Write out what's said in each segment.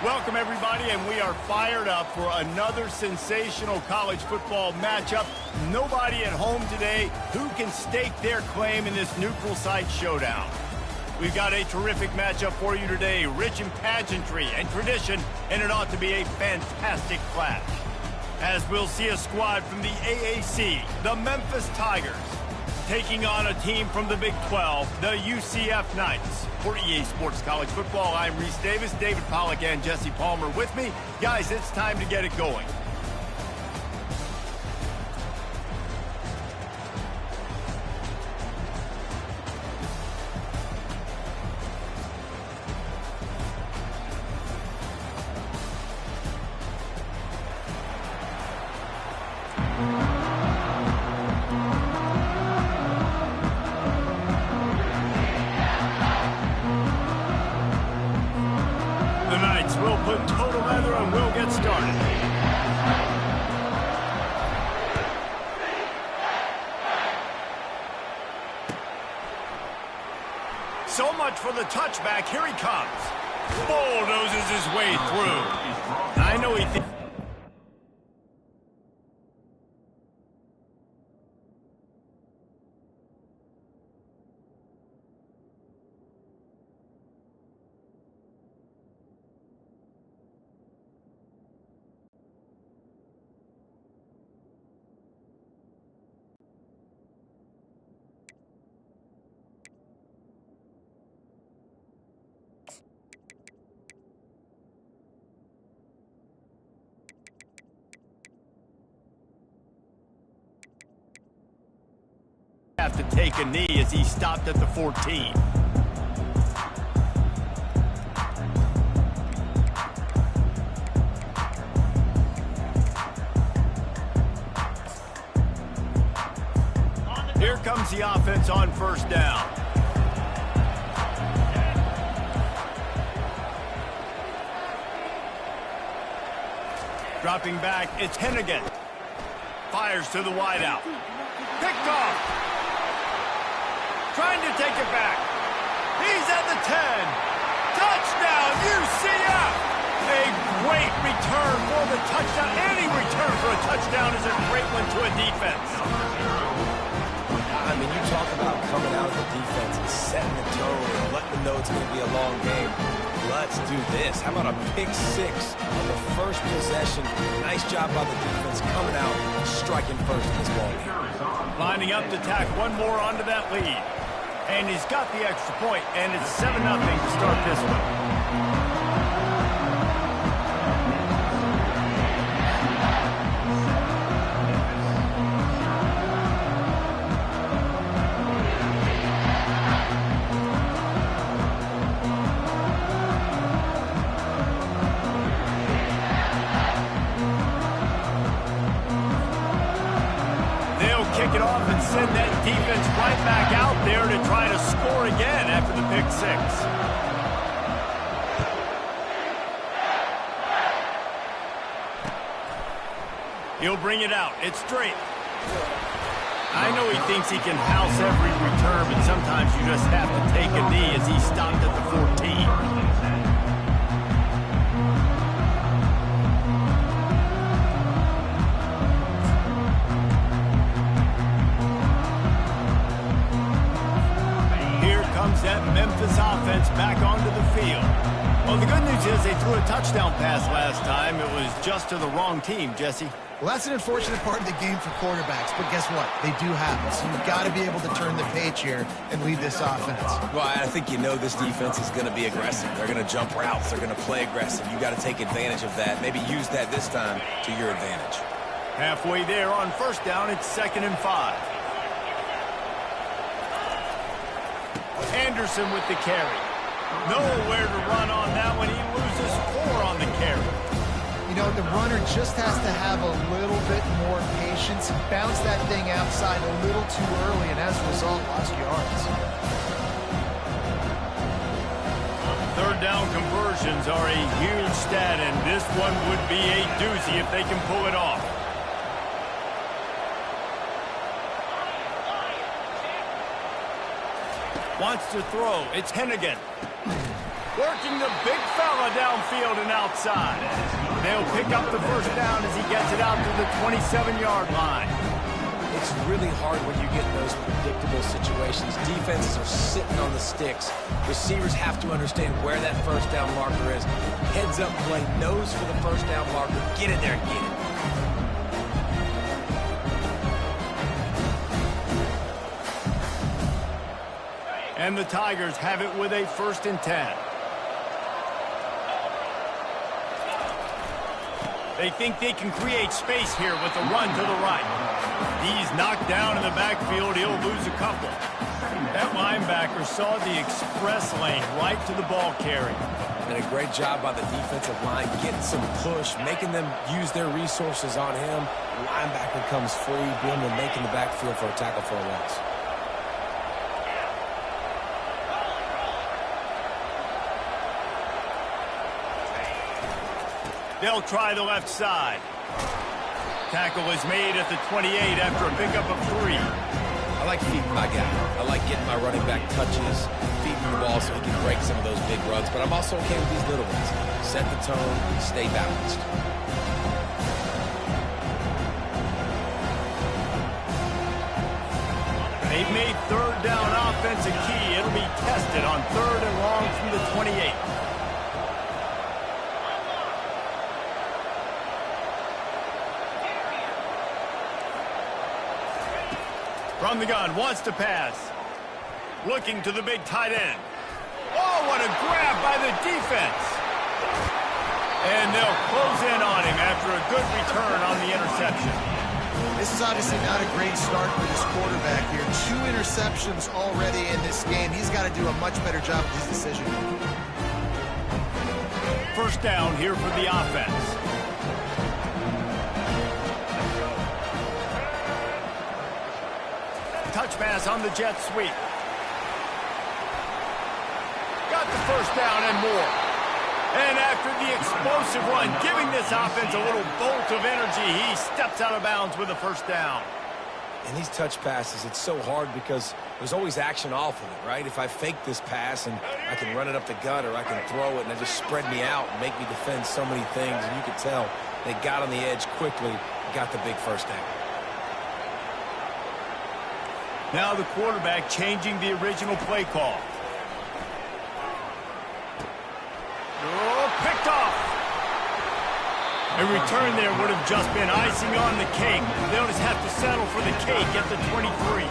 Welcome, everybody, and we are fired up for another sensational college football matchup. Nobody at home today who can stake their claim in this neutral site showdown. We've got a terrific matchup for you today, rich in pageantry and tradition, and it ought to be a fantastic clash. As we'll see a squad from the AAC, the Memphis Tigers, taking on a team from the Big 12, the UCF Knights. For EA Sports College Football, I'm Reese Davis, David Pollack, and Jesse Palmer with me. Guys, it's time to get it going. We'll put total leather and we'll get started. So much for the touchback. Here he comes. Bulldozes his way through. I know he thinks. Have to take a knee as he stopped at the 14. Here comes the offense on first down. Dropping back, it's Hennigan. Fires to the wideout. Picked off. Trying to take it back. He's at the 10. Touchdown, UCF! A great return for the touchdown. Any return for a touchdown is a great one to a defense. I mean, you talk about coming out of the defense and setting the tone and letting them know it's going to be a long game. Let's do this. How about a pick six on the first possession? Nice job by the defense coming out and striking first in this ball game. Lining up to tack one more onto that lead. And he's got the extra point, and it's 7-0 to start this one. Kick it off and send that defense right back out there to try to score again after the pick six. He'll bring it out. It's straight. I know he thinks he can house every return, but sometimes you just have to take a knee as he stopped at the 14. That Memphis offense back onto the field. Well, the good news is they threw a touchdown pass last time. It was just to the wrong team, Jesse. Well, that's an unfortunate part of the game for quarterbacks, but guess what? They do happen, so you've got to be able to turn the page here and lead this offense. Well, I think you know this defense is going to be aggressive. They're going to jump routes. They're going to play aggressive. You got to take advantage of that. Maybe use that this time to your advantage. Halfway there on first down, it's 2nd and 5. Anderson with the carry. Nowhere to run on that one. He loses 4 on the carry. You know, the runner just has to have a little bit more patience. Bounce that thing outside a little too early, and as a result, lost yards. Third down conversions are a huge stat, and this one would be a doozy if they can pull it off. Wants to throw. It's Hennigan. Working the big fella downfield and outside. They'll pick up the first down as he gets it out to the 27-yard line. It's really hard when you get in those predictable situations. Defenses are sitting on the sticks. Receivers have to understand where that first down marker is. Heads up play, nose for the first down marker. Get in there and get it. And the Tigers have it with a 1st and 10. They think they can create space here with the run to the right. He's knocked down in the backfield. He'll lose a couple. That linebacker saw the express lane right to the ball carrier. And a great job by the defensive line, getting some push, making them use their resources on him. The linebacker comes free, being able to make in the backfield for a tackle for a loss. They'll try the left side. Tackle is made at the 28 after a pickup of 3. I like feeding my guy. I like getting my running back touches, feeding the ball so he can break some of those big runs. But I'm also okay with these little ones. Set the tone, stay balanced. They've made 3rd down offense a key. It'll be tested on 3rd and long from the 28. From the gun, wants to pass. Looking to the big tight end. Oh, what a grab by the defense. And they'll close in on him after a good return on the interception. This is obviously not a great start for this quarterback here. 2 interceptions already in this game. He's got to do a much better job with his decision. 1st down here for the offense. Touch pass on the jet sweep. Got the 1st down and more. And after the explosive run, giving this offense a little bolt of energy, he steps out of bounds with a 1st down. In these touch passes, it's so hard because there's always action off of it, right? If I fake this pass and I can run it up the gut or I can throw it and it just spread me out and make me defend so many things, and you can tell they got on the edge quickly, got the big 1st down. Now the quarterback changing the original play call. Oh, picked off. A return there would have just been icing on the cake. They'll just have to settle for the cake at the 23.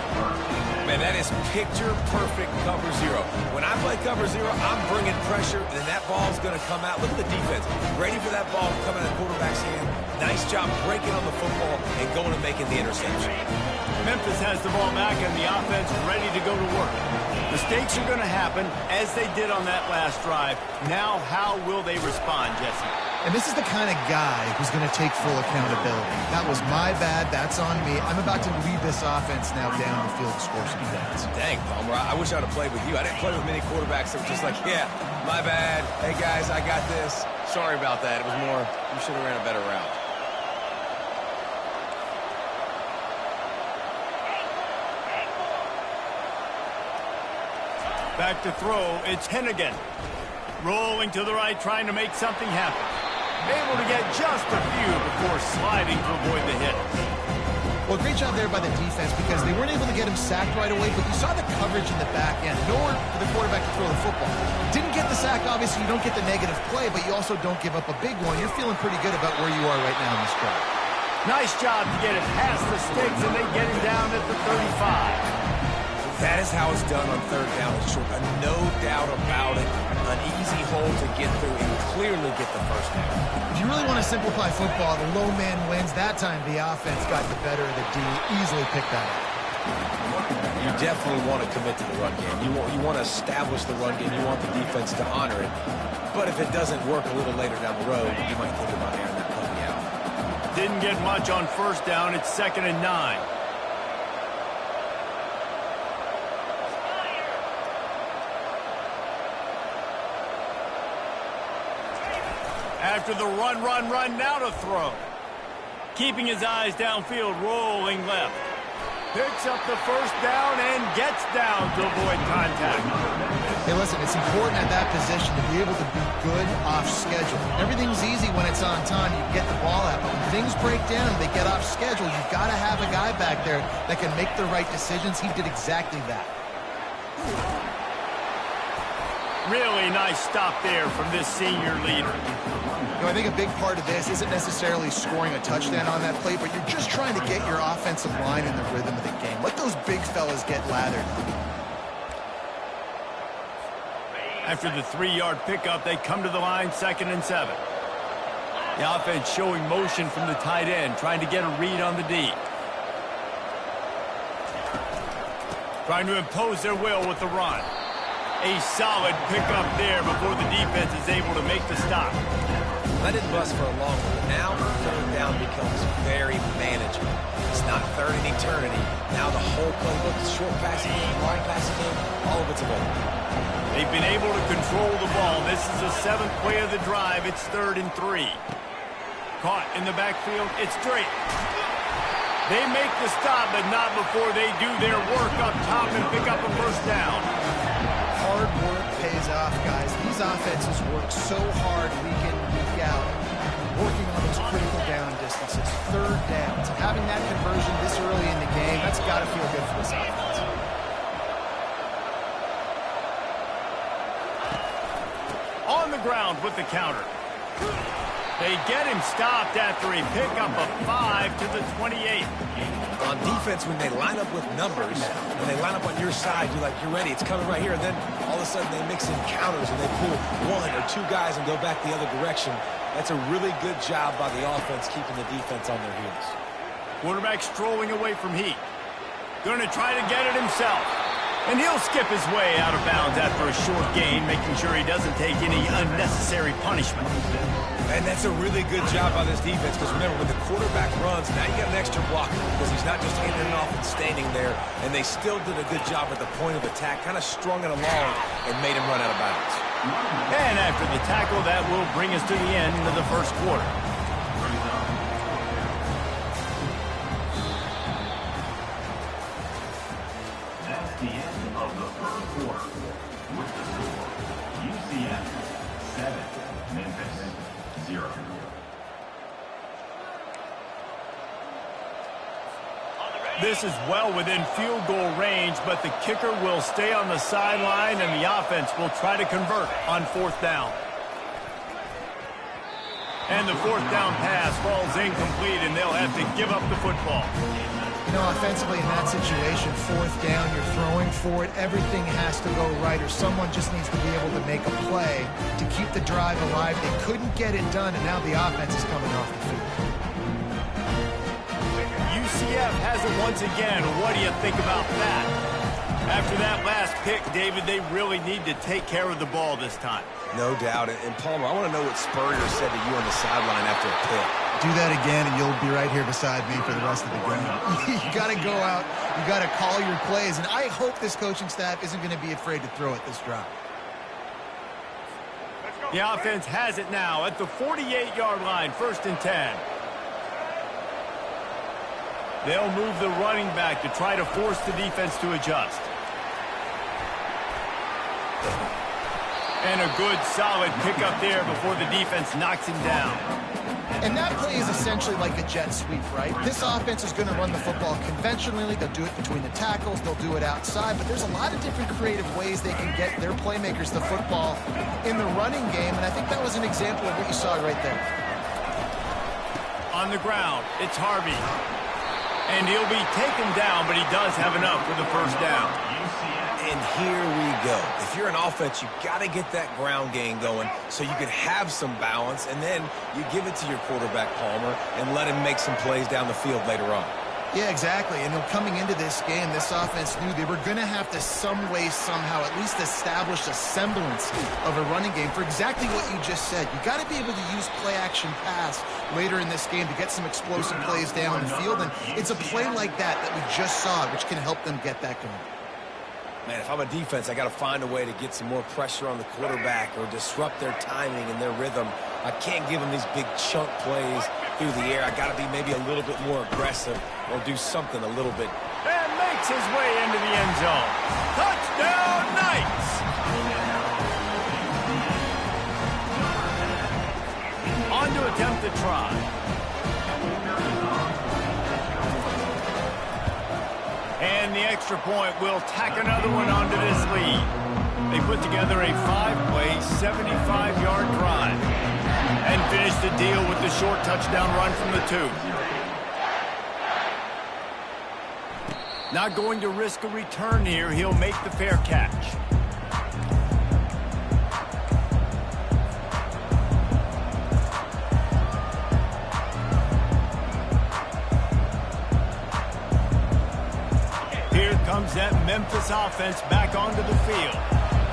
Man, that is picture-perfect cover 0. When I play cover 0, I'm bringing pressure, and that ball's going to come out. Look at the defense. Ready for that ball to come out of the quarterback's hand. Nice job breaking on the football and going and making the interception. Memphis has the ball back and the offense ready to go to work. Mistakes are going to happen as they did on that last drive. Now, how will they respond, Jesse? And this is the kind of guy who's going to take full accountability. That was my bad. That's on me. I'm about to lead this offense now down the field to score some points. Dang, Palmer, I wish I'd have played with you. I didn't play with many quarterbacks that were just like, yeah, my bad. Hey, guys, I got this. Sorry about that. It was more, you should have ran a better route. Back to throw, it's Hennigan. Rolling to the right, trying to make something happen. Able to get just a few before sliding to avoid the hit. Well, great job there by the defense because they weren't able to get him sacked right away, but you saw the coverage in the back end. Nowhere for the quarterback to throw the football. Didn't get the sack, obviously. You don't get the negative play, but you also don't give up a big one. You're feeling pretty good about where you are right now in this drive. Nice job to get it past the sticks, and they get him down at the 35. That is how it's done on 3rd down and short. No doubt about it. An easy hole to get through and clearly get the 1st down. If you really want to simplify football, the low man wins. That time the offense got the better of the D. Easily picked that up. You definitely want to commit to the run game. You want to establish the run game. You want the defense to honor it. But if it doesn't work a little later down the road, you might think about airing that puppy out. Didn't get much on 1st down. It's 2nd and 9. After the run, now to throw. Keeping his eyes downfield, rolling left. Picks up the 1st down and gets down to avoid contact. Hey, listen, it's important at that position to be able to be good off schedule. Everything's easy when it's on time. You get the ball out. But when things break down and they get off schedule, you've got to have a guy back there that can make the right decisions. He did exactly that. Really nice stop there from this senior leader. You know, I think a big part of this isn't necessarily scoring a touchdown on that play, but you're just trying to get your offensive line in the rhythm of the game. Let those big fellas get lathered. After the 3-yard pickup, they come to the line, 2nd and 7. The offense showing motion from the tight end, trying to get a read on the D. Trying to impose their will with the run. A solid pickup there before the defense is able to make the stop. That didn't bust for a long one, but now 3rd down becomes very manageable. It's not 3rd and eternity. Now the whole playbook, short passing game, long passing game, all of it's available. They've been able to control the ball. This is the 7th play of the drive. It's 3rd and 3. Caught in the backfield. It's Drake. They make the stop, but not before they do their work up top and pick up a 1st down. Hard work pays off, guys. These offenses work so hard week in, week out, working on those critical down distances, 3rd downs. And having that conversion this early in the game, that's got to feel good for this offense. On the ground with the counter. They get him stopped after a pickup of 5 to the 28. On defense, when they line up with numbers, when they line up on your side, you're like, you're ready, it's coming right here. And then all of a sudden they mix in counters and they pull 1 or 2 guys and go back the other direction. That's a really good job by the offense keeping the defense on their heels. Quarterback strolling away from heat. Going to try to get it himself. And he'll skip his way out of bounds after a short gain, making sure he doesn't take any unnecessary punishment. And that's a really good job by this defense, because remember, when the quarterback runs, now you got an extra blocker, because he's not just handing it off and standing there, and they still did a good job at the point of attack, kind of strung it along and made him run out of bounds. And after the tackle, that will bring us to the end of the 1st quarter. That's the end of the 1st quarter. With the score, UCF 7, Memphis 0. This is well within field goal range, but the kicker will stay on the sideline, and the offense will try to convert on 4th down. And the 4th down pass falls incomplete, and they'll have to give up the football. You know, offensively in that situation, 4th down, you're throwing for it. Everything has to go right, or someone just needs to be able to make a play to keep the drive alive. They couldn't get it done, and now the offense is coming off the field. UCF has it once again. What do you think about that? After that last pick, David, they really need to take care of the ball this time. No doubt. And Palmer, I want to know what Spurrier said to you on the sideline after a pick. Do that again, and you'll be right here beside me for the rest of the game. You got to go out. You got to call your plays, and I hope this coaching staff isn't going to be afraid to throw it this drive. The offense has it now at the 48-yard line, 1st and 10. They'll move the running back to try to force the defense to adjust. And a good, solid pickup there before the defense knocks him down. And that play is essentially like a jet sweep, right? This offense is going to run the football conventionally. They'll do it between the tackles. They'll do it outside. But there's a lot of different creative ways they can get their playmakers the football in the running game. And I think that was an example of what you saw right there. On the ground, it's Harvey. And he'll be taken down, but he does have enough for the 1st down. And here we go. If you're an offense, you got to get that ground game going so you can have some balance, and then you give it to your quarterback, Palmer, and let him make some plays down the field later on. Yeah, exactly. And coming into this game, this offense knew they were going to have to some way, somehow, at least establish a semblance of a running game for exactly what you just said. You got to be able to use play-action pass later in this game to get some explosive plays down the field. And it's a play like that we just saw, which can help them get that going. Man, if I'm a defense, I got to find a way to get some more pressure on the quarterback or disrupt their timing and their rhythm. I can't give them these big chunk plays through the air. I got to be maybe a little bit more aggressive or do something a little bit. And makes his way into the end zone. Touchdown, Knights! to attempt the try. And the extra point will tack another one onto this lead. They put together a 5-play, 75-yard drive and finish the deal with the short touchdown run from the 2. Not going to risk a return here. He'll make the fair catch. Here comes that Memphis offense back onto the field.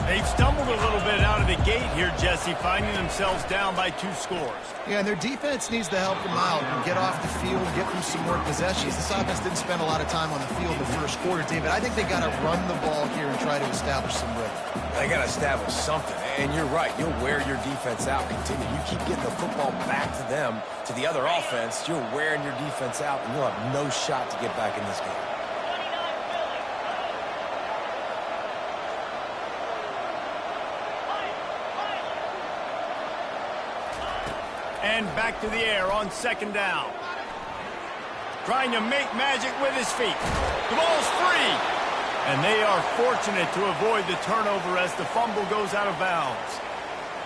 They've stumbled a little bit out of the gate here, Jesse, finding themselves down by 2 scores. Yeah, and their defense needs to help them out and get off the field, get them some more possessions. This offense didn't spend a lot of time on the field the first quarter, David. I think they got to run the ball here and try to establish some rhythm. They got to establish something, and you're right. You'll wear your defense out. Continue. You keep getting the football back to them, to the other offense, you're wearing your defense out, and you'll have no shot to get back in this game. And back to the air on 2nd down. Trying to make magic with his feet. The ball's free. And they are fortunate to avoid the turnover as the fumble goes out of bounds.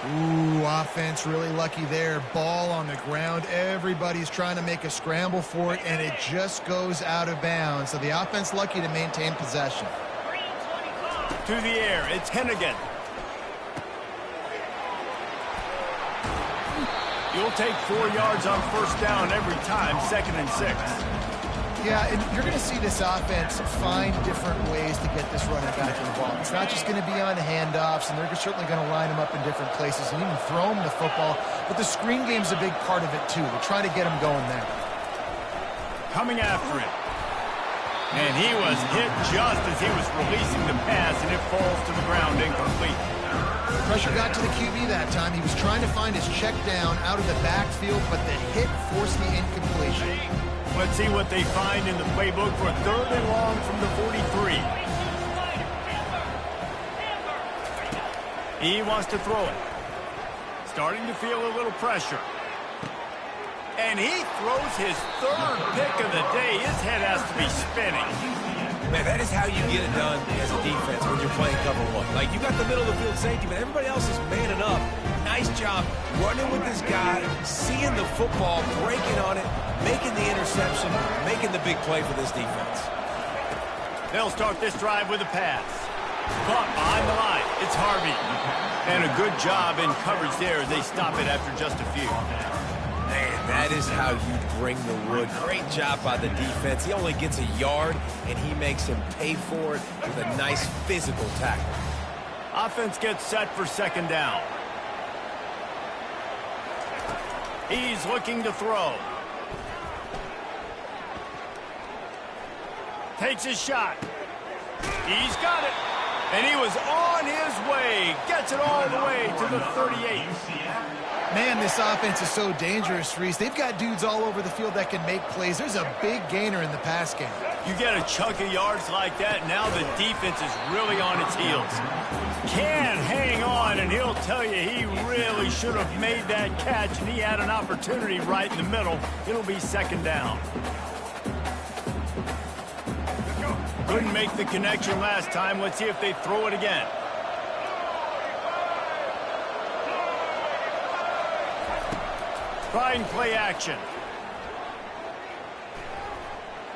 Ooh, offense really lucky there. Ball on the ground. Everybody's trying to make a scramble for it, and it just goes out of bounds. So the offense lucky to maintain possession. To the air, it's Hennigan. You'll take 4 yards on 1st down every time, 2nd and 6. Yeah, and you're going to see this offense find different ways to get this running back in the ball. It's not just going to be on handoffs, and they're certainly going to line them up in different places and even throw them the football. But the screen game's a big part of it, too. They're trying to get them going there. Coming after it. And he was hit just as he was releasing the pass, and it falls to the ground incomplete. Pressure got to the QB that time. He was trying to find his check down out of the backfield, but the hit forced the incompletion. Let's see what they find in the playbook for 3rd and long from the 43. He wants to throw it. Starting to feel a little pressure. And he throws his 3rd pick of the day. His head has to be spinning. Man, that is how you get it done as a defense when you're playing cover 1. Like, you got the middle of the field safety, but everybody else is manning up. Nice job running with this guy, seeing the football, breaking on it, making the interception, making the big play for this defense. They'll start this drive with a pass. Caught behind the line. It's Harvey. And a good job in coverage there as they stop it after just a few. Man, that is how you bring the wood. Great job by the defense. He only gets a yard, and he makes him pay for it with a nice physical tackle. Offense gets set for 2nd down. He's looking to throw. Takes his shot. He's got it. And he was on his way. Gets it all the way to the 38. Man, this offense is so dangerous, Reese. They've got dudes all over the field that can make plays. There's a big gainer in the pass game. You get a chunk of yards like that, now the defense is really on its heels. Can hang on, and he'll tell you he really should have made that catch, and he had an opportunity right in the middle. It'll be 2nd down. Couldn't make the connection last time. Let's see if they throw it again. Trying play action.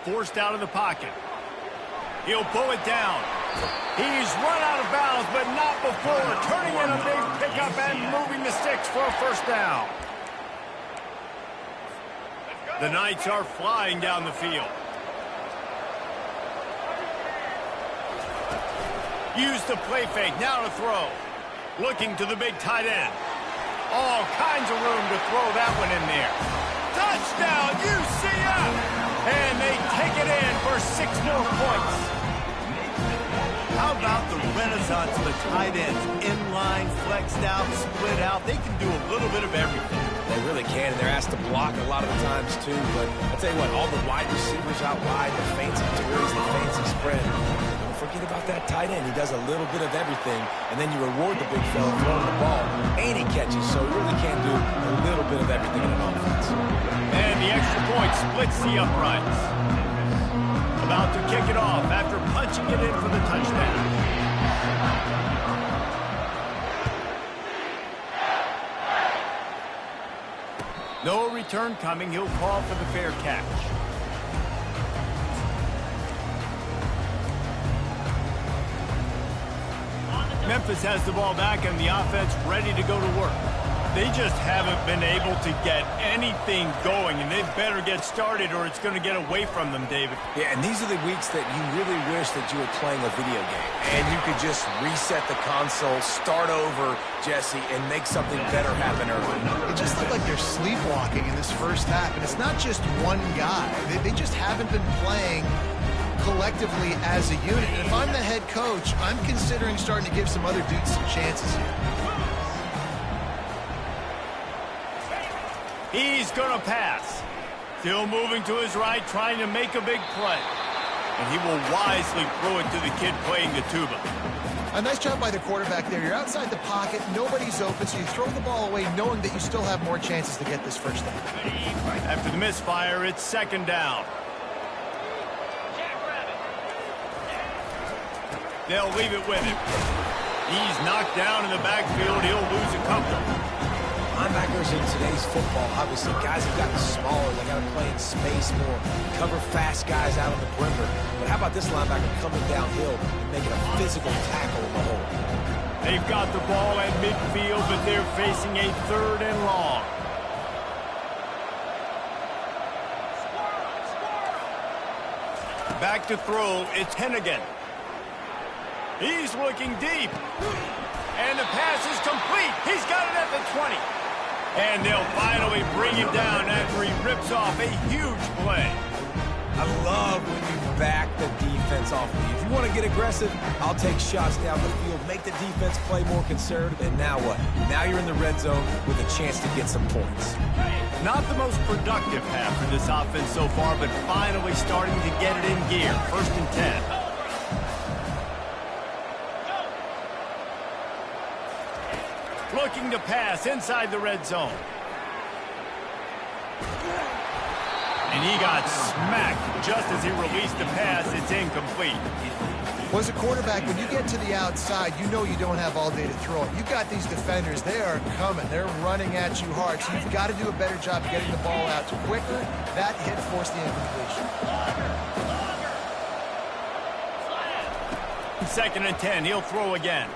Forced out of the pocket. He'll pull it down. He's run out of bounds, but not before. Turning in a big pickup and moving the sticks for a 1st down. The Knights are flying down the field. Use the play fake. Now to throw. Looking to the big tight end. All kinds of room to throw that one in there. Touchdown, UCF! And they take it in for 6 more points. How about the renaissance of the tight ends? Inline, flexed out, split out. They can do a little bit of everything. They really can, and they're asked to block a lot of the times, too. But I'll tell you what, all the wide receivers out wide, the fancy twos, the fancy spread. Don't forget it about that tight end. He does a little bit of everything, and then you reward the big fella throwing the ball, and he catches, so he really can't do a little bit of everything in an offense. And the extra point splits the uprights. About to kick it off after punching it in for the touchdown. No return coming. He'll call for the fair catch. Memphis has the ball back and the offense ready to go to work. They just haven't been able to get anything going, and they better get started or it's going to get away from them, David. Yeah, and these are the weeks that you really wish that you were playing a video game, and you could just reset the console, start over, Jesse, and make something better happen early. It just looked like they're sleepwalking in this first half, and it's not just one guy. They just haven't been playing collectively as a unit. And if I'm the head coach, I'm considering starting to give some other dudes some chances here. He's going to pass. Still moving to his right, trying to make a big play. And he will wisely throw it to the kid playing the tuba. A nice job by the quarterback there. You're outside the pocket, nobody's open, so you throw the ball away knowing that you still have more chances to get this first down. After the misfire, it's second down. They'll leave it with him. He's knocked down in the backfield. He'll lose a couple. Linebackers in today's football, obviously, guys have gotten smaller. They got to play in space more, cover fast guys out on the perimeter. But how about this linebacker coming downhill and making a physical tackle in the hole? They've got the ball at midfield, but they're facing a third and long. Back to throw, it's Hennigan. He's looking deep. And the pass is complete. He's got it at the 20. And they'll finally bring him down after he rips off a huge play. I love when you back the defense off of you. If you want to get aggressive, I'll take shots down the field, make the defense play more conservative, and now what? Now you're in the red zone with a chance to get some points. Not the most productive half for this offense so far, but finally starting to get it in gear. First and 10. Looking to pass inside the red zone. And he got smacked just as he released the pass. It's incomplete. Well, as a quarterback, when you get to the outside, you know you don't have all day to throw it. You've got these defenders. They are coming. They're running at you hard. So you've got to do a better job getting the ball out quicker. That hit forced the incompletion. Second and 10. He'll throw again.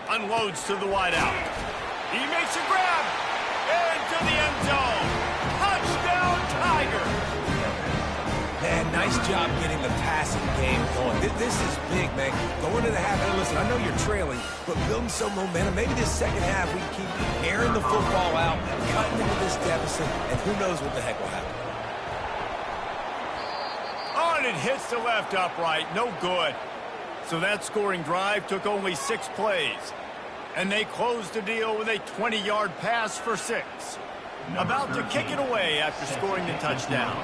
Unloads to the wideout. He makes a grab. Into the end zone. Touchdown, Tiger. Man, nice job getting the passing game going. This is big, man. Going to the half, and listen, I know you're trailing, but building some momentum. Maybe this second half we can keep airing the football out, cutting into this deficit, and who knows what the heck will happen. Oh, and it hits the left upright. No good. So that scoring drive took only 6 plays. And they closed the deal with a 20-yard pass for 6. About to kick it away after scoring the touchdown.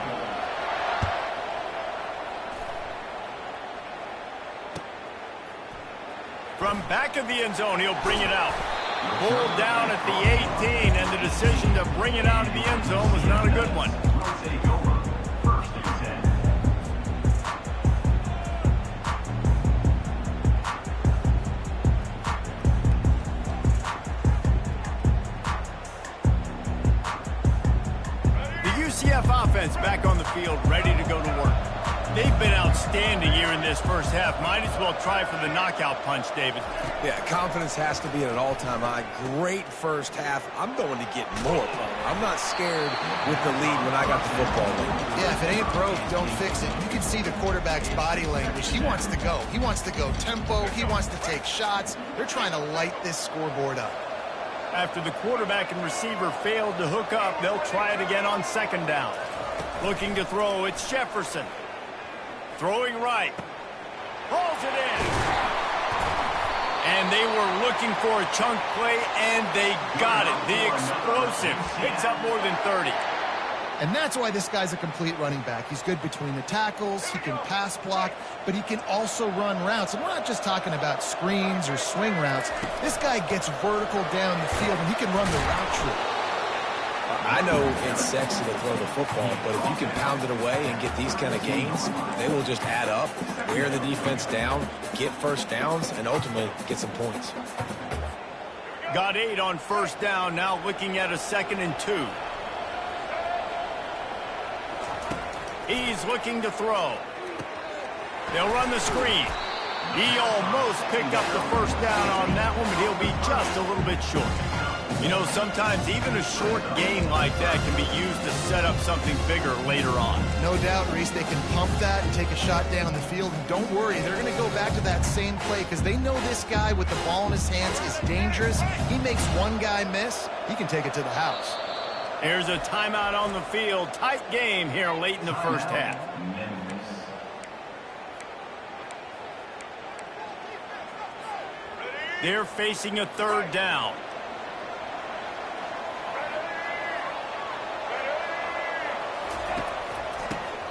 From back of the end zone, he'll bring it out. Pulled down at the 18, and the decision to bring it out of the end zone was not a good one. Offense back on the field, ready to go to work. They've been outstanding here in this first half. Might as well try for the knockout punch, David. Yeah, confidence has to be at an all-time high. Great first half. I'm going to get more. I'm not scared with the lead when I got the football. Yeah, if it ain't broke, don't fix it. You can see the quarterback's body language. He wants to go. He wants to go tempo. He wants to take shots. They're trying to light this scoreboard up. After the quarterback and receiver failed to hook up, they'll try it again on second down. Looking to throw, it's Jefferson. Throwing right. Pulls it in. And they were looking for a chunk play, and they got it. The explosive picks up more than 30. And that's why this guy's a complete running back. He's good between the tackles, he can pass block, but he can also run routes. And we're not just talking about screens or swing routes. This guy gets vertical down the field, and he can run the route tree. I know it's sexy to throw the football, but if you can pound it away and get these kind of gains, they will just add up, wear the defense down, get first downs, and ultimately get some points. Got 8 on first down, now looking at a 2nd and 2. He's looking to throw. They'll run the screen. He almost picked up the first down on that one, but he'll be just a little bit short. You know, sometimes even a short gain like that can be used to set up something bigger later on. No doubt, Reese, they can pump that and take a shot down the field. And don't worry, they're going to go back to that same play because they know this guy with the ball in his hands is dangerous. He makes one guy miss, he can take it to the house. Here's a timeout on the field. Tight game here late in the first half. They're facing a 3rd down.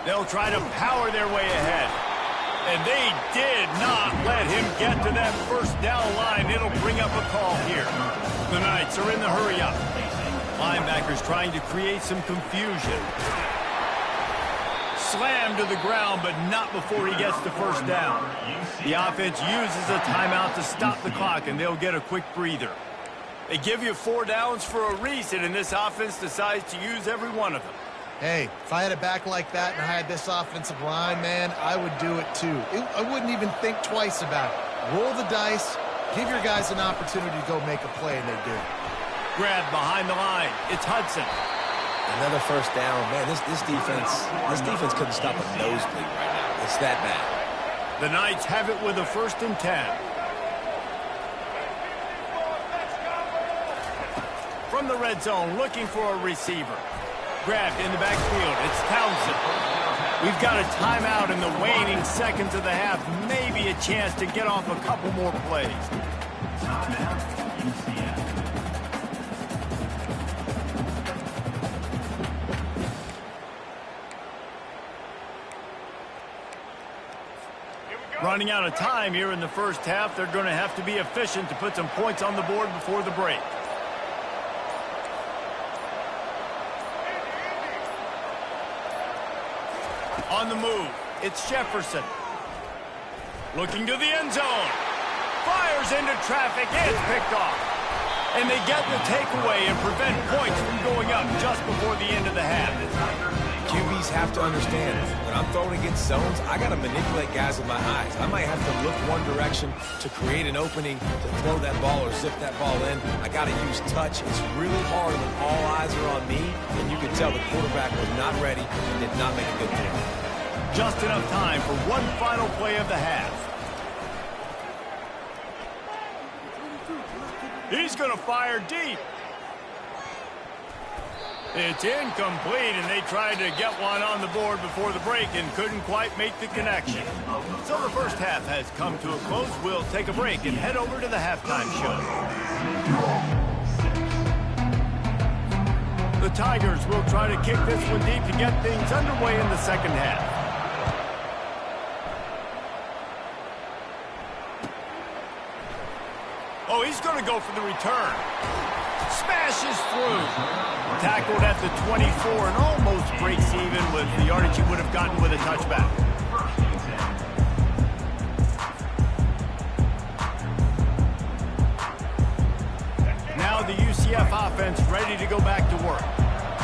They'll try to power their way ahead. And they did not let him get to that first down line. It'll bring up a call here. The Knights are in the hurry up. Linebackers trying to create some confusion. Slammed to the ground, but not before he gets the first down. The offense uses a timeout to stop the clock, and they'll get a quick breather. They give you 4 downs for a reason, and this offense decides to use every one of them. Hey, if I had a back like that and I had this offensive line, man, I would do it too. I wouldn't even think twice about it. Roll the dice, give your guys an opportunity to go make a play, and they do. Grab behind the line. It's Hudson. Another first down. Man, this defense couldn't stop a nosebleed right now. It's that bad. The Knights have it with a 1st and 10. From the red zone, looking for a receiver. Grabbed in the backfield. It's Townsend. We've got a timeout in the waning seconds of the half. Maybe a chance to get off a couple more plays. Running out of time here in the first half. They're going to have to be efficient to put some points on the board before the break. On the move, it's Jefferson. Looking to the end zone. Fires into traffic. It's picked off. And they get the takeaway and prevent points from going up just before the end of the half. QBs have to understand, when I'm throwing against zones, I got to manipulate guys with my eyes. I might have to look one direction to create an opening to throw that ball or zip that ball in. I got to use touch. It's really hard when all eyes are on me, and you can tell the quarterback was not ready and did not make a good throw. Just enough time for one final play of the half. He's going to fire deep. It's incomplete, and they tried to get one on the board before the break and couldn't quite make the connection. So the first half has come to a close. We'll take a break and head over to the halftime show. The Tigers will try to kick this one deep to get things underway in the second half. Oh, he's going to go for the return. Smashes through. Tackled at the 24 and almost breaks even with the yardage he would have gotten with a touchback. Now the UCF offense ready to go back to work.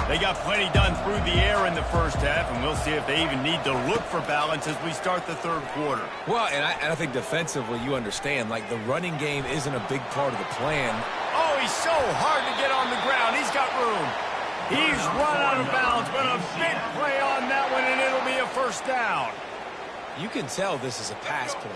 They got plenty done through the air in the first half, and we'll see if they even need to look for balance as we start the third quarter. Well, and I think defensively, you understand, like the running game isn't a big part of the plan. Oh, he's so hard to get on the ground. He's got room. He's run out of bounds, but a big play on that one, and it'll be a first down. You can tell this is a pass play.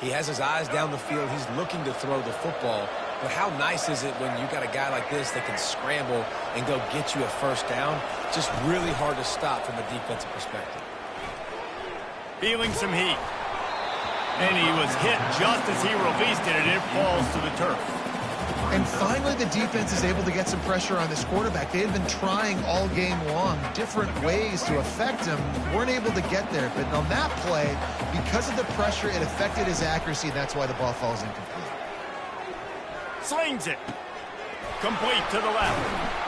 He has his eyes down the field. He's looking to throw the football. But how nice is it when you got a guy like this that can scramble and go get you a first down? Just really hard to stop from a defensive perspective. Feeling some heat. And he was hit just as he released it, and it falls to the turf. And finally, the defense is able to get some pressure on this quarterback. They had been trying all game long different ways to affect him. Weren't able to get there. But on that play, because of the pressure, it affected his accuracy. That's why the ball falls incomplete. Slings it. Complete to the left.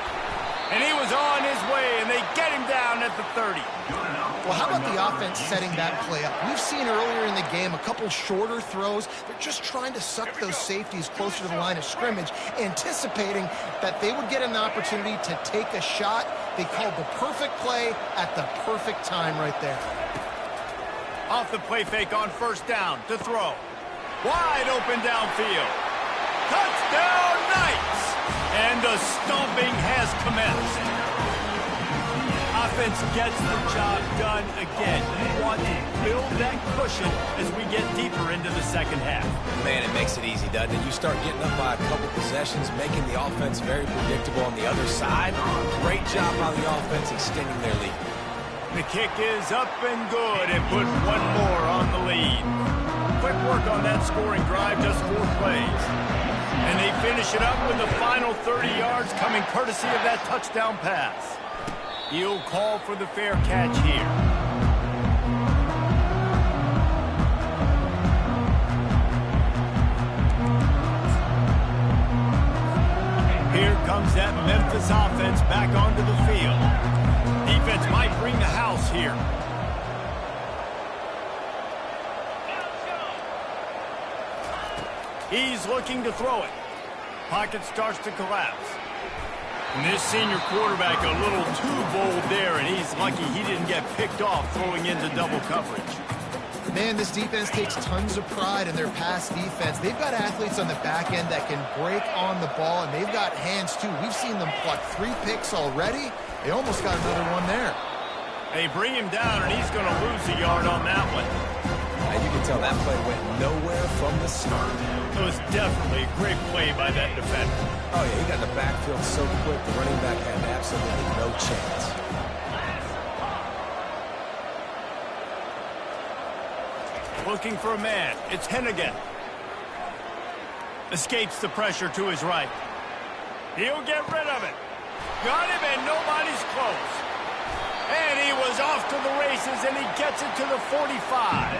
And he was on his way, and they get him down at the 30. Well, how about the offense setting that play up? We've seen earlier in the game a couple shorter throws. They're just trying to suck those safeties closer to the line of scrimmage, anticipating that they would get an opportunity to take a shot. They called the perfect play at the perfect time right there. Off the play fake on first down to throw. Wide open downfield. Touchdown, Knights! And the stomping has commenced. Offense gets the job done again. You want to build that cushion as we get deeper into the second half. Man, it makes it easy, doesn't it? You start getting up by a couple possessions, making the offense very predictable on the other side. Great job by the offense extending their lead. The kick is up and good, and put one more on the lead. Quick work on that scoring drive, just 4 plays. And they finish it up with the final 30 yards coming courtesy of that touchdown pass. He'll call for the fair catch here. Here comes that Memphis offense back onto the field. Defense might bring the house here. He's looking to throw it. Pocket starts to collapse. And this senior quarterback a little too bold there, and he's lucky he didn't get picked off throwing into double coverage. Man, this defense takes tons of pride in their pass defense. They've got athletes on the back end that can break on the ball, and they've got hands, too. We've seen them pluck 3 picks already. They almost got another one there. They bring him down, and he's going to lose a yard on that one. And you can tell that play went nowhere from the start. It was definitely a great play by that defender. Oh, yeah, he got in the backfield so quick, the running back had absolutely no chance. Looking for a man. It's Hennigan. Escapes the pressure to his right. He'll get rid of it. Got him, and nobody's close. And he was off to the races, and he gets it to the 45.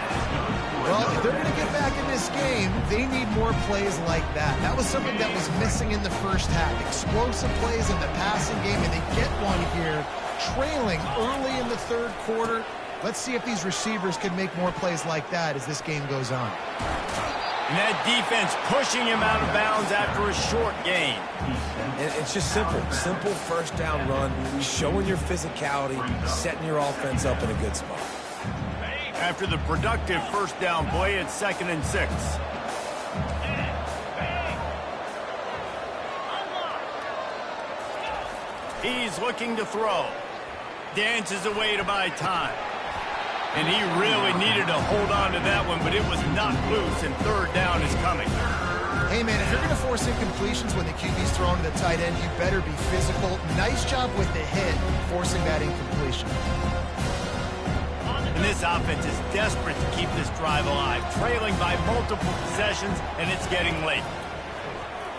Well, if they're going to get back in this game, they need more plays like that. That was something that was missing in the first half. Explosive plays in the passing game, and they get one here, trailing early in the third quarter. Let's see if these receivers can make more plays like that as this game goes on. And that defense pushing him out of bounds after a short gain. It's just simple. Simple first down run, showing your physicality, setting your offense up in a good spot. After the productive first down play, it's 2nd and 6. He's looking to throw. Dances away to buy time. And he really needed to hold on to that one, but it was knocked loose, and 3rd down is coming. Hey, man, if you're going to force incompletions when the QB's throwing to the tight end, you better be physical. Nice job with the hit, forcing that incompletion. And this offense is desperate to keep this drive alive, trailing by multiple possessions, and it's getting late.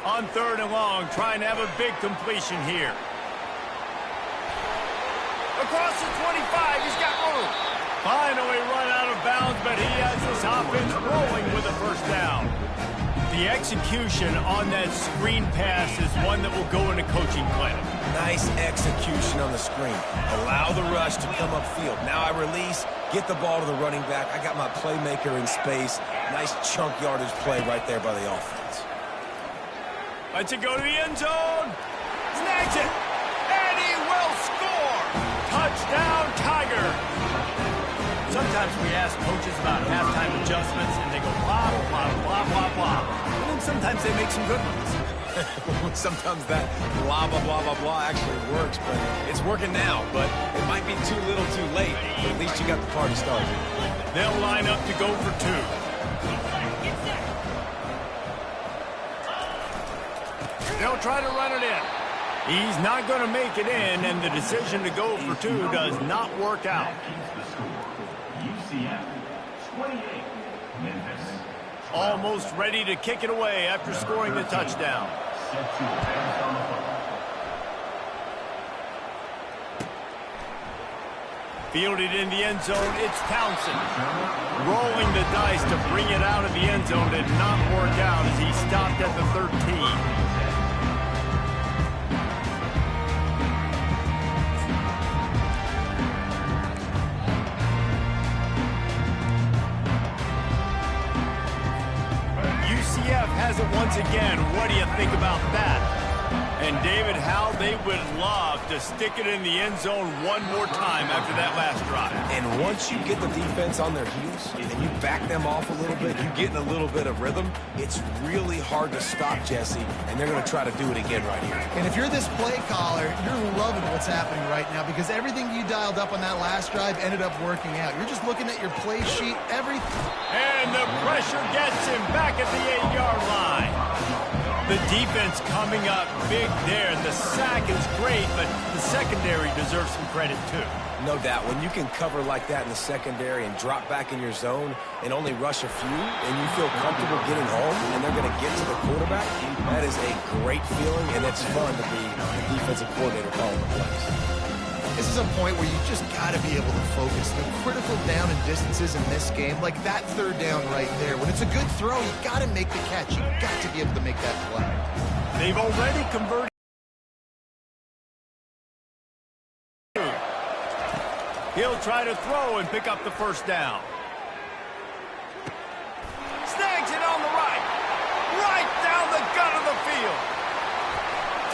On 3rd and long, trying to have a big completion here. Across the 25, he's got room. Finally run out of bounds, but he has this offense rolling with a first down. The execution on that screen pass is one that will go in a coaching clinic. Nice execution on the screen. Allow the rush to come upfield. Now I release, get the ball to the running back. I got my playmaker in space. Nice chunk yardage play right there by the offense. Lets it go to the end zone. Snags it. And he will score. Touchdown, Tiger. Sometimes we ask coaches about halftime adjustments, and they go blah, blah, blah, blah, blah. And then sometimes they make some good ones. Sometimes that blah, blah, blah, blah, blah actually works, but it's working now. But it might be too little too late, but at least you got the party started. They'll line up to go for 2. They'll try to run it in. He's not going to make it in, and the decision to go for 2 does not work out. UCF 28, Memphis. Almost ready to kick it away after scoring the touchdown. set to advance on the football. Fielded in the end zone, it's Townsend. Rolling the dice to bring it out of the end zone did not work out as he stopped at the 13. UCF has it once again. What do you think about that? And David, how they would love to stick it in the end zone one more time after that last drive. And once you get the defense on their heels and you back them off a little bit, you get in a little bit of rhythm, it's really hard to stop Jesse, and they're going to try to do it again right here. And if you're this play caller, you're loving what's happening right now because everything you dialed up on that last drive ended up working out. You're just looking at your play sheet, everything. And the pressure gets him back at the 8-yard line. The defense coming up big there. The sack is great, but the secondary deserves some credit too. No doubt. When you can cover like that in the secondary and drop back in your zone and only rush a few, and you feel comfortable getting home, and they're going to get to the quarterback, that is a great feeling, and it's fun to be the defensive coordinator calling the plays. This is a point where you just got to be able to focus. The critical down and distances in this game, like that third down right there. When it's a good throw, you got to make the catch. You got to be able to make that play. They've already converted. He'll try to throw and pick up the first down. Snags it on the right. Right down the gut of the field.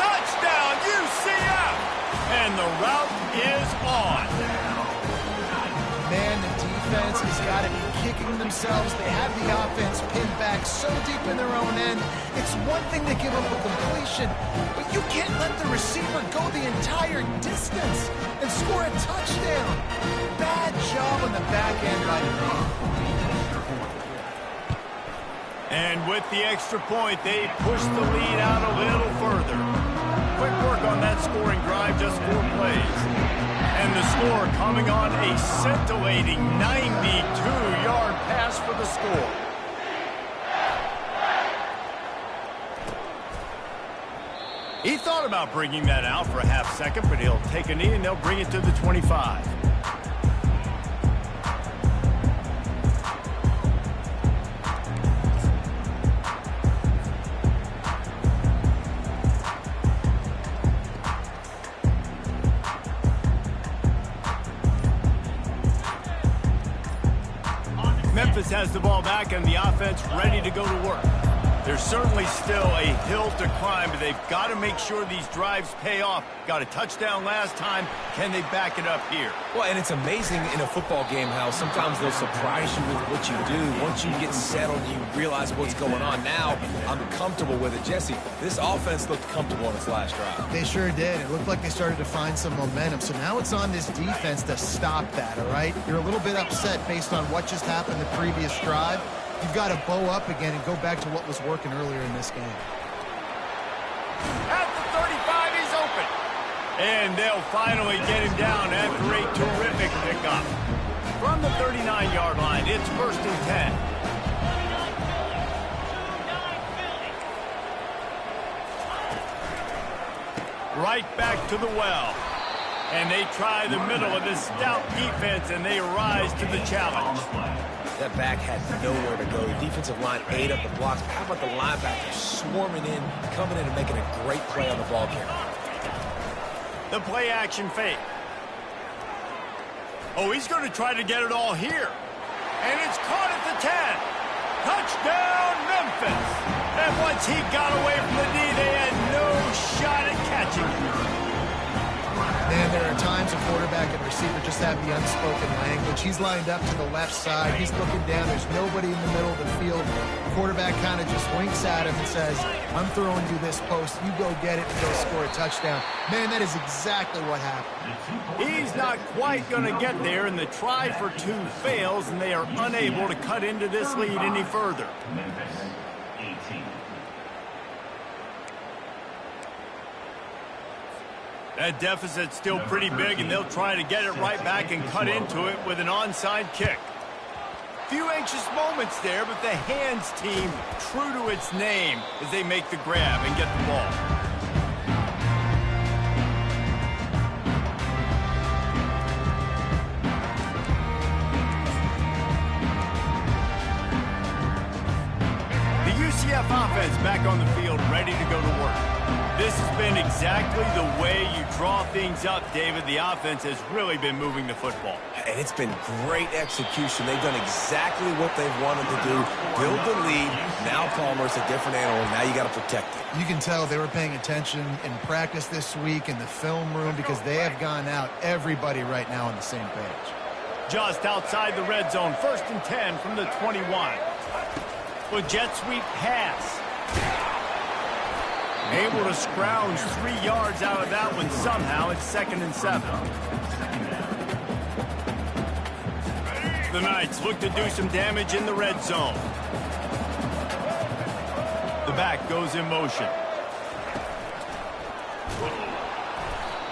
Touchdown, UCF! And the route is on. Man, the defense has got to be kicking themselves. They have the offense pinned back so deep in their own end. It's one thing to give up a completion, but you can't let the receiver go the entire distance and score a touchdown. Bad job on the back end by the team. And with the extra point, they push the lead out a little further. Quick work on that scoring drive, just 4 plays. And the score coming on a scintillating 92-yard pass for the score. He thought about bringing that out for a half second, but he'll take a knee and they'll bring it to the 25. Memphis has the ball back and the offense ready to go to work. There's certainly still a hill to climb, but they've got to make sure these drives pay off. Got a touchdown last time. Can they back it up here? Well, and it's amazing in a football game how sometimes they'll surprise you with what you do. Once you get settled, you realize what's going on. Now, I'm comfortable with it. Jesse, this offense looked comfortable on its last drive. They sure did. It looked like they started to find some momentum. So now it's on this defense to stop that, all right? You're a little bit upset based on what just happened the previous drive. You've got to bow up again and go back to what was working earlier in this game. At the 35, he's open. And they'll finally get him down after a terrific pickup. From the 39-yard line, it's 1st and 10. Right back to the well. And they try the middle of this stout defense, and they rise to the challenge. That back had nowhere to go. The defensive line ate up the blocks. How about the linebackers swarming in, coming in and making a great play on the ball carrier? The play action fake. Oh, he's going to try to get it all here. And it's caught at the 10. Touchdown, Memphis. And once he got away from the D, they had no shot at catching him. Man, there are times a quarterback and receiver just have the unspoken language. He's lined up to the left side. He's looking down. There's nobody in the middle of the field. The quarterback kind of just winks at him and says, I'm throwing you this post. You go get it and go score a touchdown. Man, that is exactly what happened. He's not quite going to get there, and the try for 2 fails, and they are unable to cut into this lead any further. Memphis, 18. That deficit's still pretty big, and they'll try to get it right back and cut into it with an onside kick. Few anxious moments there, but the hands team true to its name as they make the grab and get the ball. The UCF offense back on the field, ready to go to work. This has been exactly the way you draw things up, David. The offense has really been moving the football. And it's been great execution. They've done exactly what they've wanted to do. Build the lead. Now Palmer's a different animal. Now you got to protect it. You can tell they were paying attention in practice this week in the film room because they have gone out, everybody right now on the same page. Just outside the red zone, 1st and 10 from the 21. With jet sweep pass. Able to scrounge 3 yards out of that one somehow. It's 2nd and 7. The Knights look to do some damage in the red zone. The back goes in motion.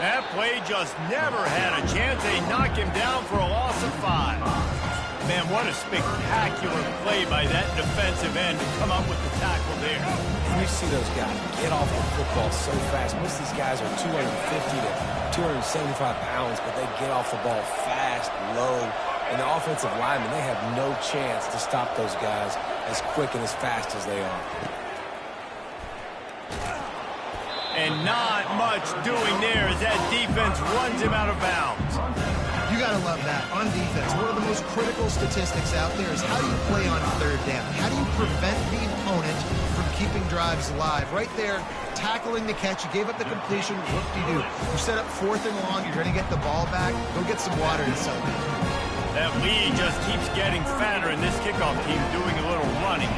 That play just never had a chance. They knock him down for a loss of 5. Man, what a spectacular play by that defensive end to come up with the tackle there. And you see those guys get off the football so fast. Most of these guys are 250 to 275 pounds, but they get off the ball fast, low. And the offensive linemen, they have no chance to stop those guys as quick and as fast as they are. And not much doing there as that defense runs him out of bounds. You got to love that. On defense, one of the most critical statistics out there is how do you play on 3rd down? How do you prevent the opponent from keeping drives alive? Right there, tackling the catch. You gave up the completion. What do? You set up 4th and long. You're going to get the ball back. Go get some water to celebrate. That lead just keeps getting fatter, and this kickoff team doing a little running.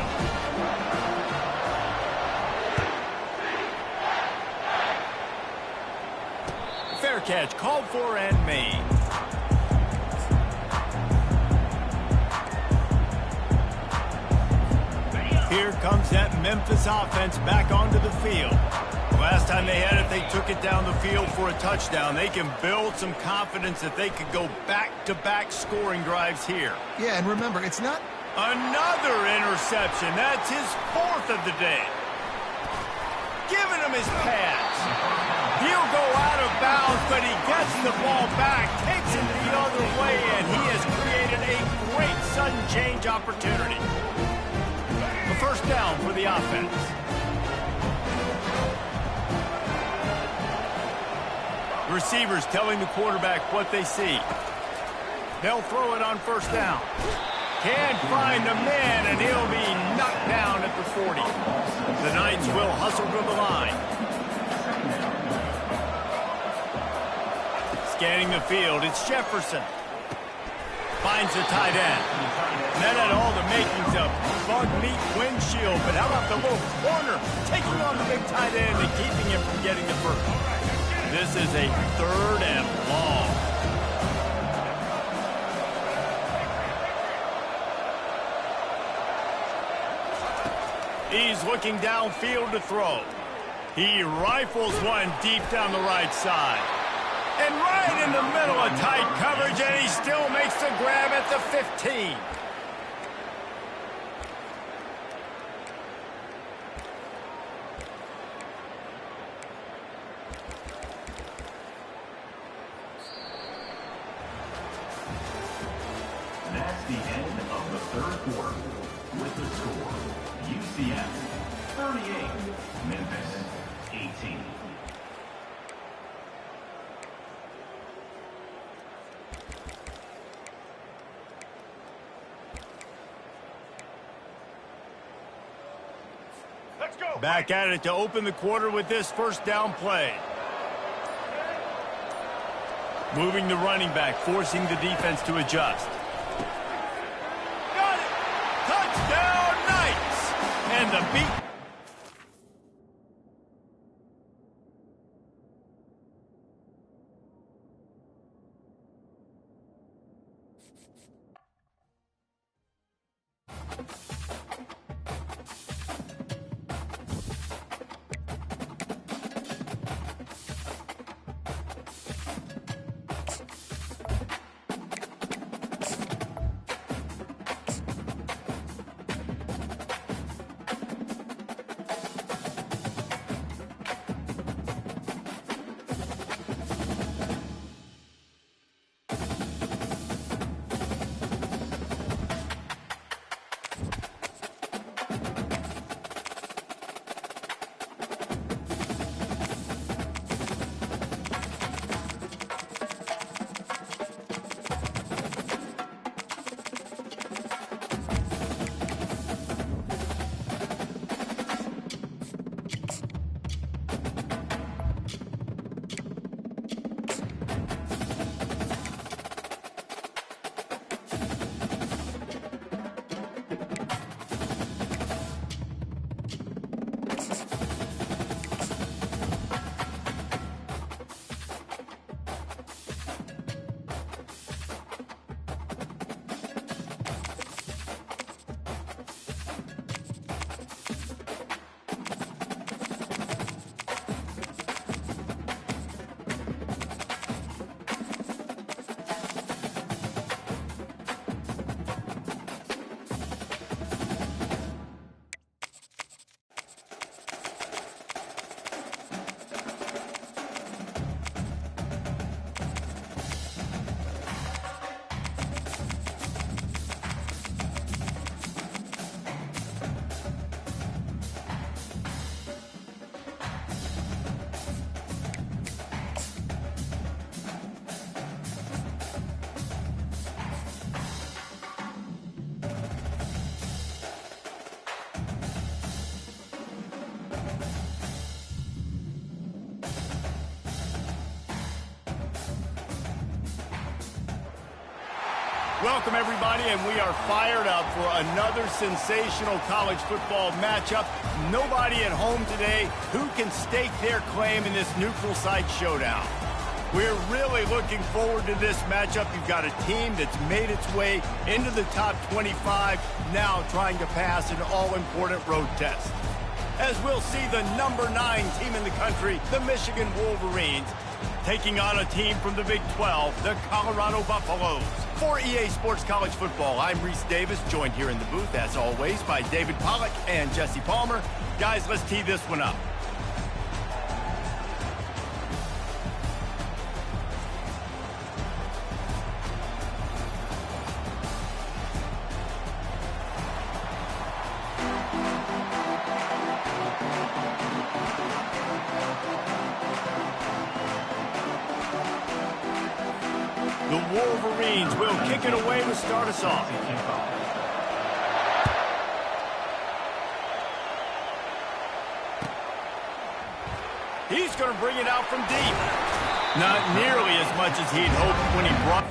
Fair catch, called for and made. Here comes that Memphis offense back onto the field. Last time they had it, they took it down the field for a touchdown. They can build some confidence that they could go back-to-back scoring drives here. Yeah, and remember, it's not... Another interception. That's his 4th of the day. Giving him his pass. He'll go out of bounds, but he gets the ball back, takes it the other way, and he has created a great sudden change opportunity. The 1st down for the offense. Receivers telling the quarterback what they see. They'll throw it on 1st down. Can't find the man, and he'll be knocked down at the 40. The Knights will hustle to the line. Scanning the field, it's Jefferson. Finds the tight end. That had all the makings of bug meat windshield, but how about the little corner taking on the big tight end and keeping him from getting the first? This is a 3rd and long. He's looking downfield to throw. He rifles one deep down the right side. And right in the middle of tight coverage, and he still makes the grab at the 15. That's the end of the 3rd quarter. With the score, UCF 38, Memphis 18. Back at it to open the quarter with this 1st down play. Moving the running back, forcing the defense to adjust. Got it! Touchdown, Knights! And the beat. Welcome, everybody, and we are fired up for another sensational college football matchup. Nobody at home today who can stake their claim in this neutral site showdown. We're really looking forward to this matchup. You've got a team that's made its way into the top 25, now trying to pass an all-important road test. As we'll see the number 9 team in the country, the Michigan Wolverines, taking on a team from the Big 12, the Colorado Buffaloes. For EA Sports College Football, I'm Reese Davis, joined here in the booth, as always, by David Pollack and Jesse Palmer. Guys, let's tee this one up. The Wolverines will kick it away to start us off. He's going to bring it out from deep. Not nearly as much as he'd hoped when he brought...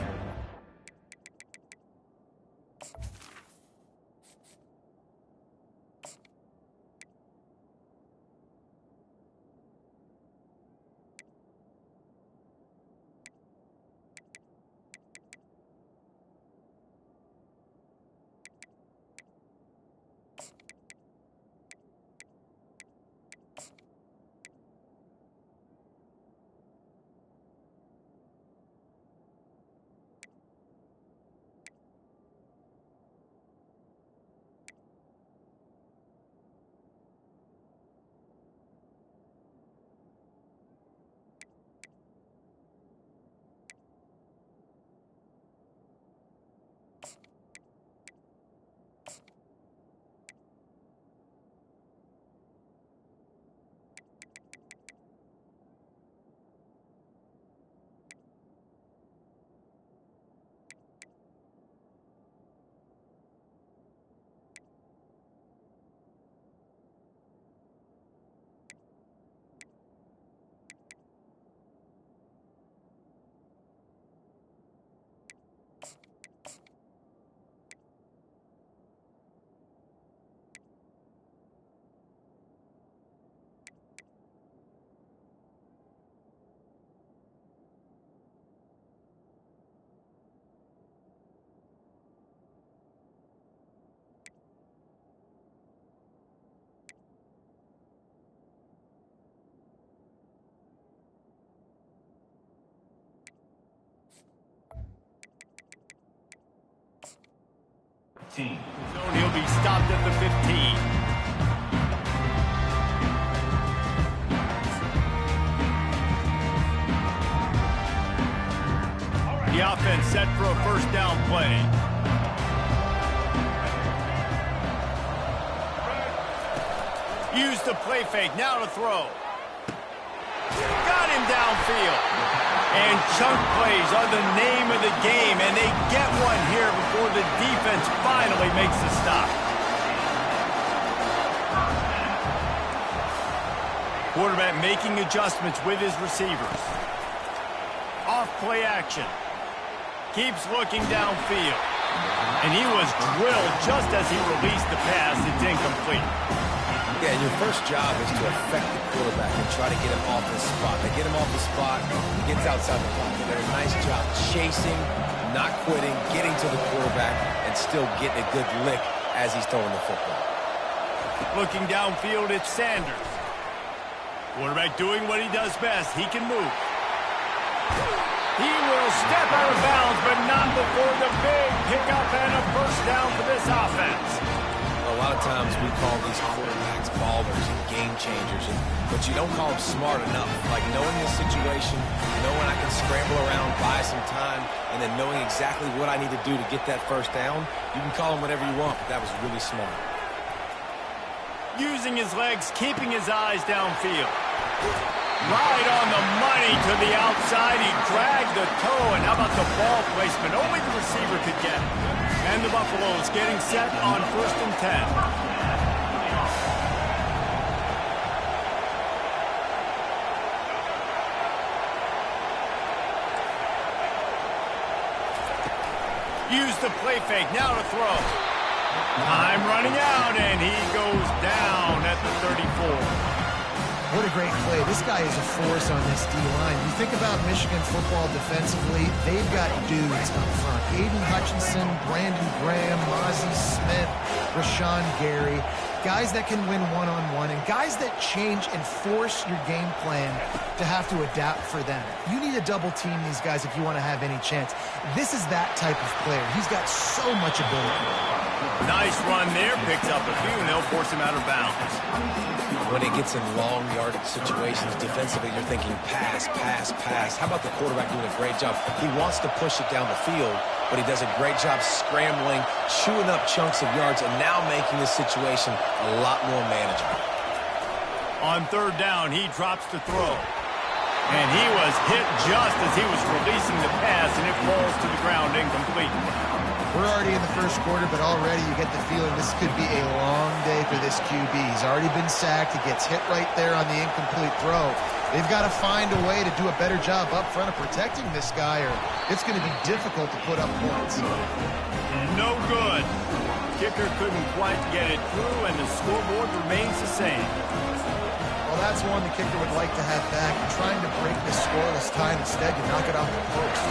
Team. He'll be stopped at the 15. The offense set for a first down play. Use the play fake, now to throw. Got him downfield. And chunk plays are the name of the game, and they get one here before the defense finally makes the stop. Quarterback making adjustments with his receivers. Off play action. Keeps looking downfield. And he was drilled just as he released the pass. It's incomplete. Yeah, and your first job is to affect the quarterback and try to get him off the spot. They get him off the spot, he gets outside the pocket. They did a nice job chasing, not quitting, getting to the quarterback, and still getting a good lick as he's throwing the football. Looking downfield, it's Sanders. Quarterback doing what he does best. He can move. He will step out of bounds, but not before the big pickup and a first down for this offense. A lot of times we call these quarterbacks ballers and game changers, but you don't call them smart enough. Like knowing the situation, knowing I can scramble around, buy some time, and then knowing exactly what I need to do to get that first down, you can call them whatever you want, but that was really smart. Using his legs, keeping his eyes downfield. Right on the money to the outside. He dragged the toe, and how about the ball placement? Only the receiver could get it. And the Buffaloes getting set on 1st and 10. Use the play fake. Now to throw. Time running out, and he goes down at the 34. What a great play. This guy is a force on this D-line. You think about Michigan football defensively, they've got dudes up front. Aiden Hutchinson, Brandon Graham, Mozzie Smith, Rashawn Gary. Guys that can win one-on-one and guys that change and force your game plan to have to adapt for them. You need to double team these guys if you want to have any chance. This is that type of player. He's got so much ability. Nice run there. Picks up a few, and they'll force him out of bounds. When it gets in long yardage situations, defensively, you're thinking pass, pass, pass. How about the quarterback doing a great job? He wants to push it down the field, but he does a great job scrambling, chewing up chunks of yards, and now making the situation a lot more manageable. On third down, he drops to throw. And he was hit just as he was releasing the pass, and it falls to the ground incomplete. We're already in the first quarter, but already you get the feeling this could be a long day for this QB. He's already been sacked. He gets hit right there on the incomplete throw. They've got to find a way to do a better job up front of protecting this guy, or it's going to be difficult to put up points. No good. Kicker couldn't quite get it through, and the scoreboard remains the same. Well, that's one the kicker would like to have back. You're trying to break this scoreless tie. Instead, you knock it off the post.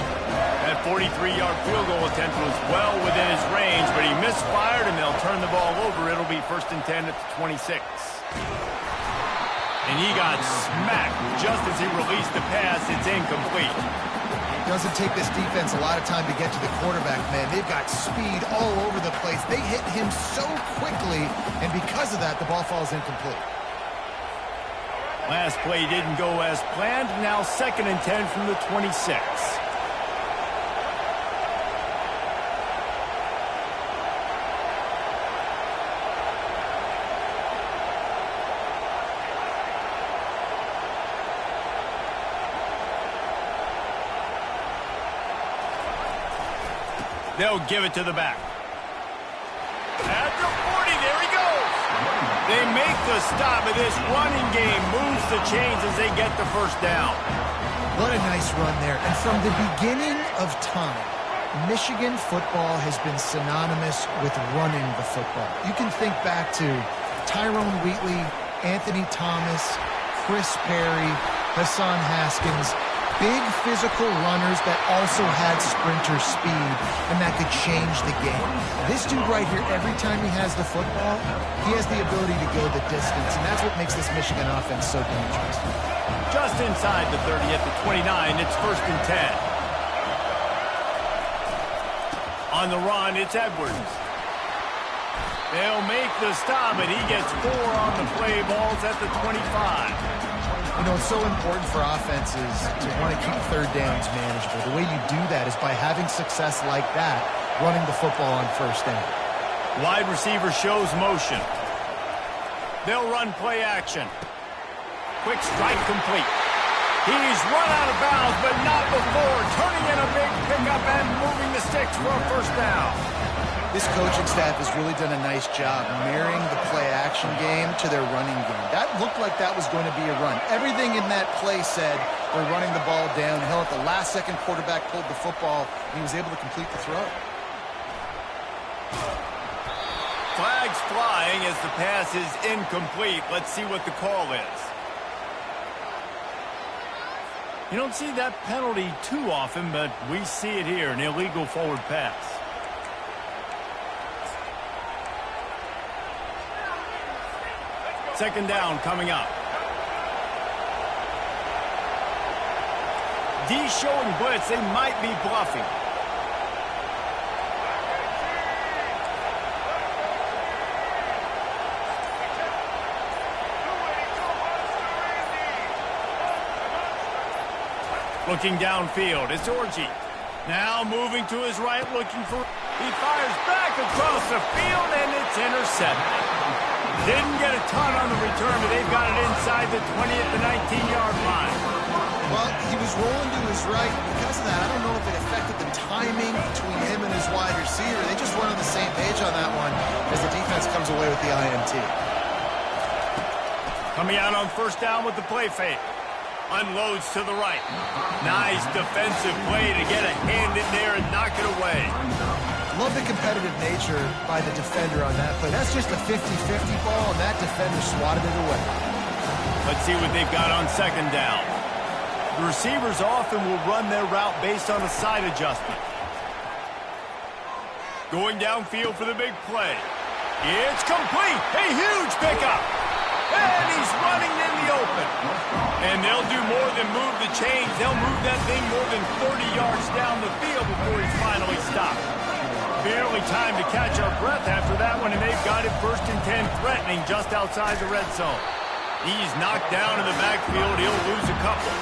That 43-yard field goal attempt was well within his range, but he misfired, and they'll turn the ball over. It'll be 1st and 10 at the 26. And he got smacked just as he released the pass. It's incomplete. It doesn't take this defense a lot of time to get to the quarterback, man. They've got speed all over the place. They hit him so quickly, and because of that, the ball falls incomplete. Last play didn't go as planned. Now 2nd and 10 from the 26. They'll give it to the back. At the 40, there he goes. They make the stop, and this running game moves the chains as they get the first down. What a nice run there. And from the beginning of time, Michigan football has been synonymous with running the football. You can think back to Tyrone Wheatley, Anthony Thomas, Chris Perry, Hassan Haskins. Big physical runners that also had sprinter speed, and that could change the game. This dude right here, every time he has the football, he has the ability to go the distance, and that's what makes this Michigan offense so dangerous. Just inside the 30 at the 29, it's 1st and 10. On the run, it's Edwards. They'll make the stop, and he gets 4 on the play. Balls at the 25. You know, it's so important for offenses to want to keep third downs manageable. The way you do that is by having success like that, running the football on 1st down. Wide receiver shows motion. They'll run play action. Quick strike complete. He's run out of bounds, but not before turning in a big pickup and moving the sticks for a 1st down. This coaching staff has really done a nice job marrying the play-action game to their running game. That looked like that was going to be a run. Everything in that play said they're running the ball downhill. At the last second, quarterback pulled the football, and he was able to complete the throw. Flags flying as the pass is incomplete. Let's see what the call is. You don't see that penalty too often, but we see it here, an illegal forward pass. Second down coming up. D showing blitz. They might be bluffing. Looking downfield. It's Orji. Now moving to his right, looking for... He fires back across the field, and it's intercepted. Didn't get a ton on the return, but they've got it inside the 20 at the 19-yard line. Well, he was rolling to his right. Because of that, I don't know if it affected the timing between him and his wide receiver. They just weren't on the same page on that one as the defense comes away with the INT. Coming out on 1st down with the play fake. Unloads to the right. Nice defensive play to get a hand in there and knock it away. Love the competitive nature by the defender on that play. That's just a 50-50 ball, and that defender swatted it away. Let's see what they've got on second down. The receivers often will run their route based on a side adjustment. Going downfield for the big play. It's complete. A huge pickup. And he's running in the open. And they'll do more than move the chains. They'll move that thing more than 30 yards down the field before he's finally stopped. Barely time to catch our breath after that one, and they've got it 1st and 10, threatening just outside the red zone. He's knocked down in the backfield. He'll lose a couple.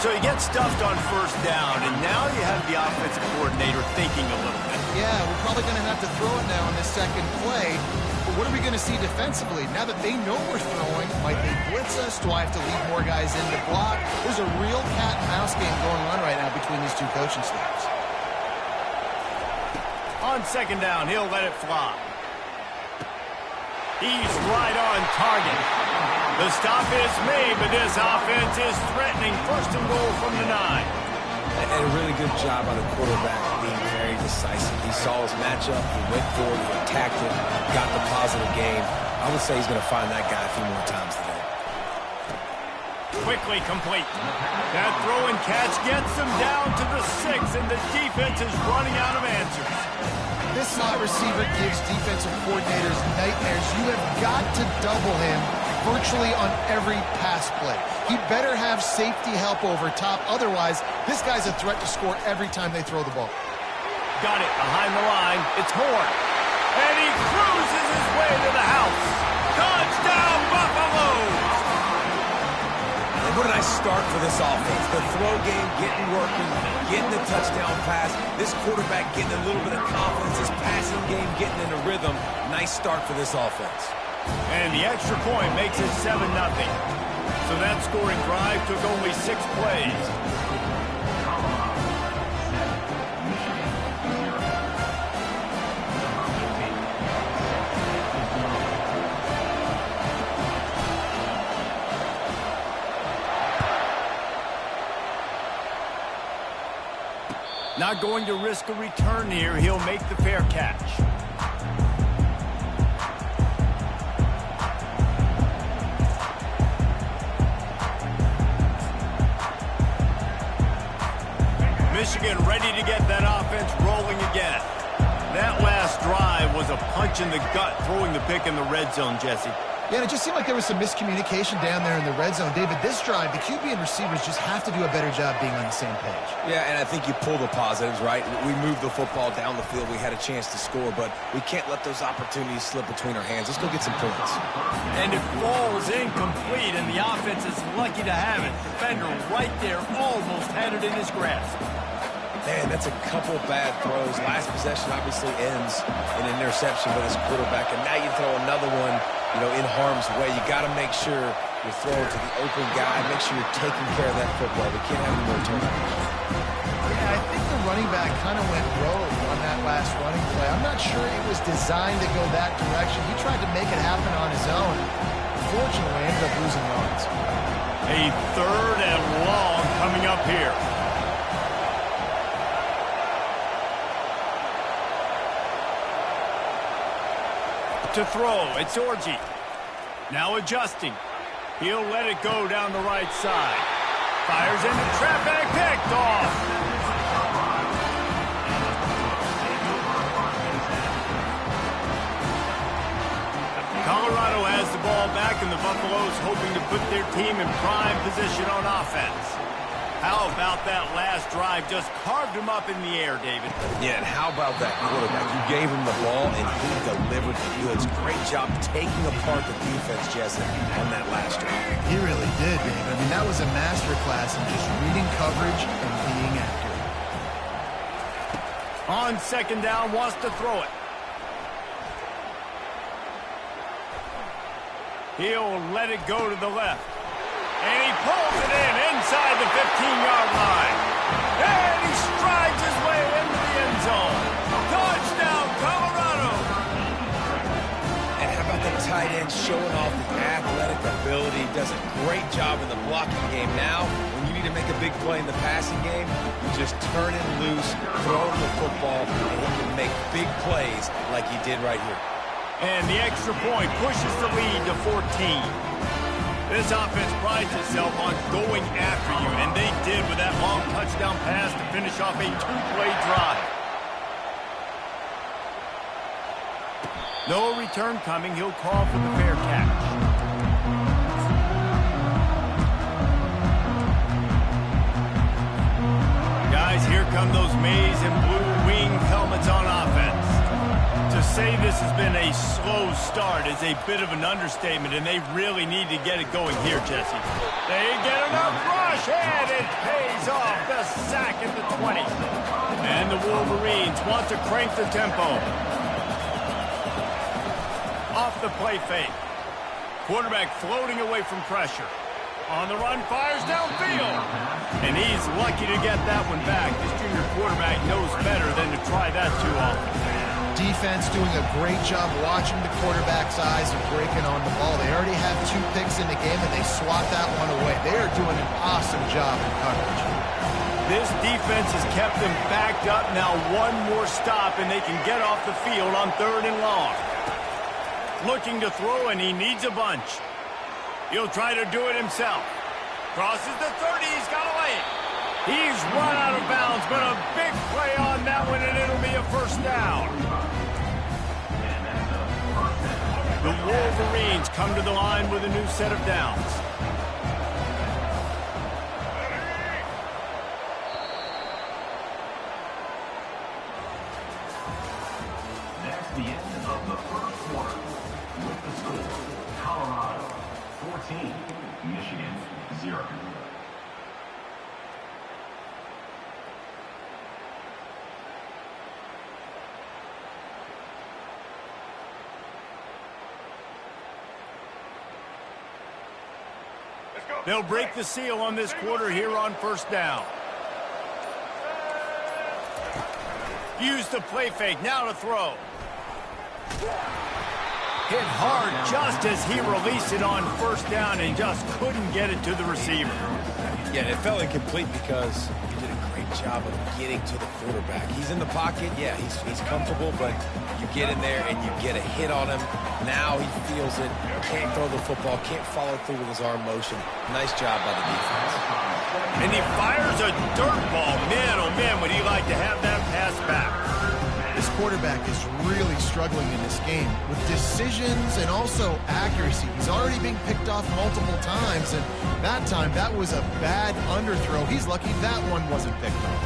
So he gets stuffed on 1st down, and now you have the offensive coordinator thinking a little bit. Yeah, we're probably going to have to throw it now on this second play. But what are we going to see defensively? Now that they know we're throwing, might they blitz us? Do I have to leave more guys in to block? There's a real cat and mouse game going on right now between these two coaching staffs. On second down, he'll let it fly. He's right on target. The stop is made, but this offense is threatening 1st and goal from the 9. And a really good job by the quarterback being very decisive. He saw his matchup, he went for it, he attacked it, got the positive gain. I would say he's going to find that guy a few more times today. Quickly complete. That throw and catch gets them down to the 6, and the defense is running out of answers. This slot receiver gives defensive coordinators nightmares. You have got to double him virtually on every pass play. He better have safety help over top. Otherwise, this guy's a threat to score every time they throw the ball. Got it behind the line. It's Horn. And he cruises his way to the house. Touchdown, Buffaloes! And what a nice start for this offense. The throw game getting working, getting the touchdown pass. This quarterback getting a little bit of confidence. His passing game getting in a rhythm. Nice start for this offense. And the extra point makes it 7-0. So that scoring drive took only 6 plays. Not going to risk a return here. He'll make the fair catch. Michigan ready to get that offense rolling again. That last drive was a punch in the gut, throwing the pick in the red zone, Jesse. Yeah, and it just seemed like there was some miscommunication down there in the red zone. David, this drive, the QB and receivers just have to do a better job being on the same page. Yeah, and I think you pull the positives, right? We moved the football down the field. We had a chance to score, but we can't let those opportunities slip between our hands. Let's go get some points. And it falls incomplete, and the offense is lucky to have it. Defender right there almost had it in his grasp. Man, that's a couple bad throws. Last possession obviously ends in an interception by this quarterback, and now you throw another one, in harm's way. You got to make sure you're throwing to the open guy. Make sure you're taking care of that football. We can't have any more turnovers. Yeah, I think the running back kind of went rogue on that last running play. I'm not sure it was designed to go that direction. He tried to make it happen on his own. Unfortunately, ended up losing yards. A 3rd and long coming up here. To throw, it's Orji. Now adjusting. He'll let it go down the right side. Fires into traffic, picked off. Colorado has the ball back, and the Buffaloes hoping to put their team in prime position on offense. How about that last drive? Just carved him up in the air, David. Yeah, and how about that quarterback? You gave him the ball, and he delivered the goods. Great job taking apart the defense, Jesse, on that last drive. He really did, David. I mean, that was a masterclass in just reading coverage and being accurate. On second down, wants to throw it. He'll let it go to the left. And he pulls it in inside the 15-yard line. And he strides his way into the end zone. Touchdown, Colorado! And how about the tight end showing off the athletic ability? does a great job in the blocking game. Now, when you need to make a big play in the passing game, you just turn him loose, throw him the football, and he can make big plays like he did right here. And the extra point pushes the lead to 14. This offense prides itself on going after you, and they did with that long touchdown pass to finish off a two-play drive. No return coming. He'll call for the fair catch. Guys, here come those maize and blue winged helmets on offense. To say this has been a slow start is a bit of an understatement, and they really need to get it going here, Jesse. They get enough rush, and it pays off. The sack at the 20. And the Wolverines want to crank the tempo. Off the play fake. Quarterback floating away from pressure. On the run, fires downfield. And he's lucky to get that one back. This junior quarterback knows better than to try that too often. Defense doing a great job watching the quarterback's eyes and breaking on the ball. They already have 2 picks in the game, and they swat that one away. They are doing an awesome job in coverage. This defense has kept them backed up. Now one more stop, and they can get off the field on 3rd and long. Looking to throw, and he needs a bunch. He'll try to do it himself. Crosses the 30. He's got to lay it. He's run out of bounds, but a big play on that one, and it'll be a first down. The Wolverines come to the line with a new set of downs. That's the end of the first quarter. With the score, Colorado 14, Michigan 0. They'll break the seal on this quarter here on first down. Use the play fake, now to throw. Hit hard just as he released it on first down and just couldn't get it to the receiver. Yeah, it felt incomplete because he did a great job of getting to the quarterback. He's in the pocket, yeah, he's comfortable, but you get in there and you get a hit on him. Now he feels it, can't throw the football, can't follow through with his arm motion. Nice job by the defense. And he fires a dirt ball. Man, oh man, would he like to have that pass back. This quarterback is really struggling in this game with decisions and also accuracy. He's already being picked off multiple times, and that time that was a bad underthrow. He's lucky that one wasn't picked off.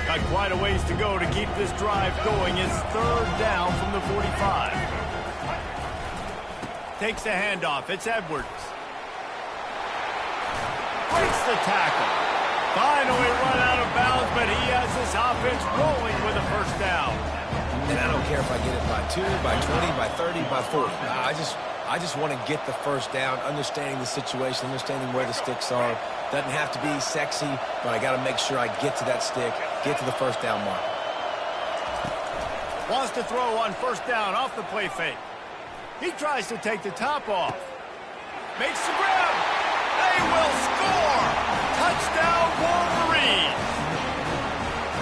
Got quite a ways to go to keep this drive going. It's 3rd down from the 45. Takes the handoff. It's Edwards. Breaks the tackle. Finally run out of bounds, but he has this offense rolling with a first down. And I don't care if I get it by 2, by 20, by 30, by 40. I just want to get the first down, understanding the situation, understanding where the sticks are. Doesn't have to be sexy, but I got to make sure I get to that stick, get to the first down mark. Wants to throw on first down off the play fake. He tries to take the top off. Makes the grab. They will score. Touchdown, Wolverines.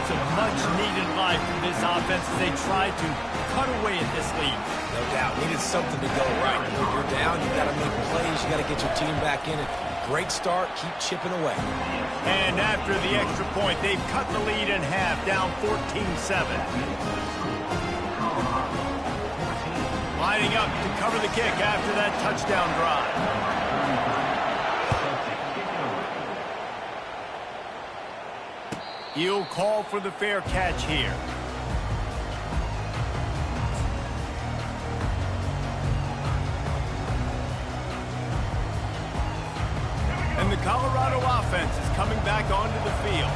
It's a much-needed life from this offense as they try to cut away at this lead. No doubt. Needed something to go right. When you're down, you got to make plays. You got to get your team back in it. Great start. Keep chipping away. And after the extra point, they've cut the lead in half, down 14-7. Lining up to cover the kick after that touchdown drive. He'll call for the fair catch here. And the Colorado offense is coming back onto the field.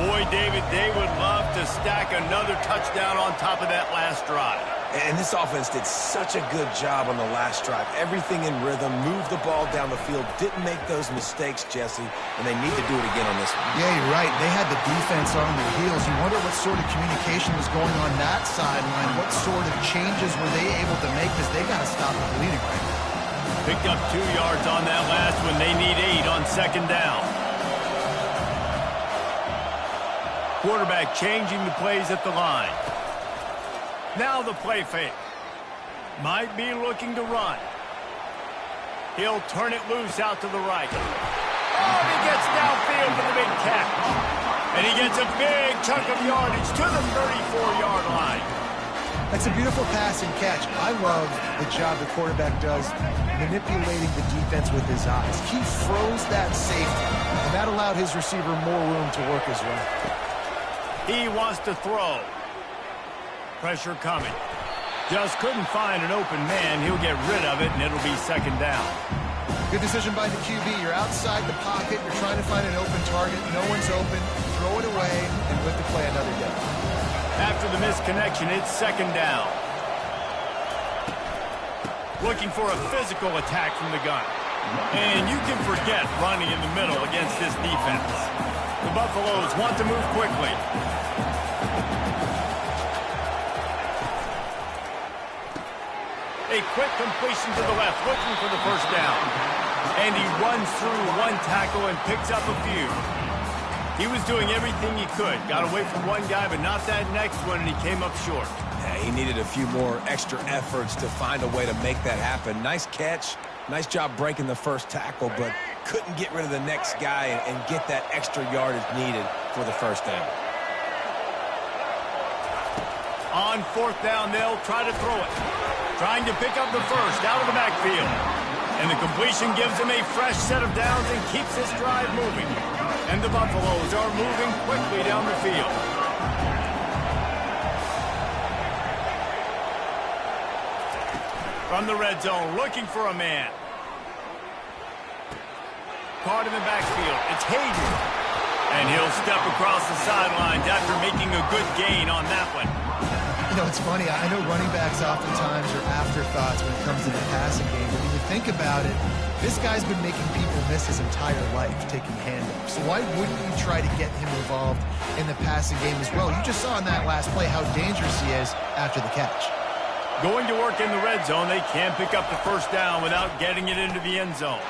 Boy, David, they would love to stack another touchdown on top of that last drive. And this offense did such a good job on the last drive. Everything in rhythm, moved the ball down the field, didn't make those mistakes, Jesse, and they need to do it again on this one. Yeah, you're right. They had the defense on their heels. You wonder what sort of communication was going on that sideline. What sort of changes were they able to make, because they got to stop the bleeding right now. Picked up 2 yards on that last one. They need 8 on second down. Quarterback changing the plays at the line. Now the play fake. Might be looking to run. He'll turn it loose out to the right. Oh, he gets downfield for the big catch. And he gets a big chunk of yardage to the 34-yard line. That's a beautiful pass and catch. I love the job the quarterback does manipulating the defense with his eyes. He froze that safety, and that allowed his receiver more room to work his way. He wants to throw. Pressure coming. Just couldn't find an open man. He'll get rid of it, and it'll be second down. Good decision by the QB. You're outside the pocket. You're trying to find an open target. No one's open. Throw it away and live to play another day. After the misconnection, it's second down. Looking for a physical attack from the gun. And you can forget running in the middle against this defense. The Buffaloes want to move quickly. A quick completion to the left, looking for the first down. And he runs through one tackle and picks up a few. He was doing everything he could. Got away from one guy, but not that next one, and he came up short. Yeah, he needed a few more extra efforts to find a way to make that happen. Nice catch. Nice job breaking the first tackle, but couldn't get rid of the next guy and get that extra yardage needed for the first down. On fourth down, they'll try to throw it. Trying to pick up the first out of the backfield. And the completion gives him a fresh set of downs and keeps this drive moving. And the Buffaloes are moving quickly down the field. From the red zone, looking for a man. Caught in the backfield. It's Hayden. And he'll step across the sidelines after making a good gain on that one. You know, it's funny. I know running backs oftentimes are afterthoughts when it comes to the passing game. But when you think about it, this guy's been making people miss his entire life taking handoffs. So why wouldn't you try to get him involved in the passing game as well? You just saw in that last play how dangerous he is after the catch. Going to work in the red zone, they can't pick up the first down without getting it into the end zone.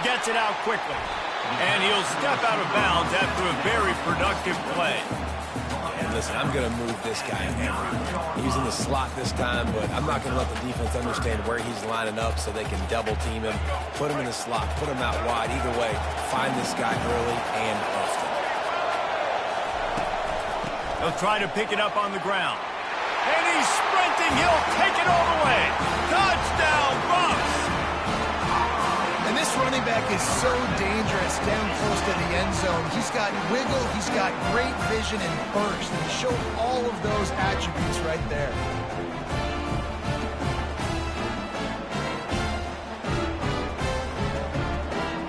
Gets it out quickly. And he'll step out of bounds after a very productive play. And listen, I'm going to move this guy everywhere. He's in the slot this time, but I'm not going to let the defense understand where he's lining up so they can double team him, put him in the slot, put him out wide. Either way, find this guy early and often. He'll try to pick it up on the ground. And he's sprinting. He'll take it all the way. Touchdown, Bucks! And this running back is so dangerous down close to the end zone. He's got wiggle, he's got great vision and burst. And he showed all of those attributes right there.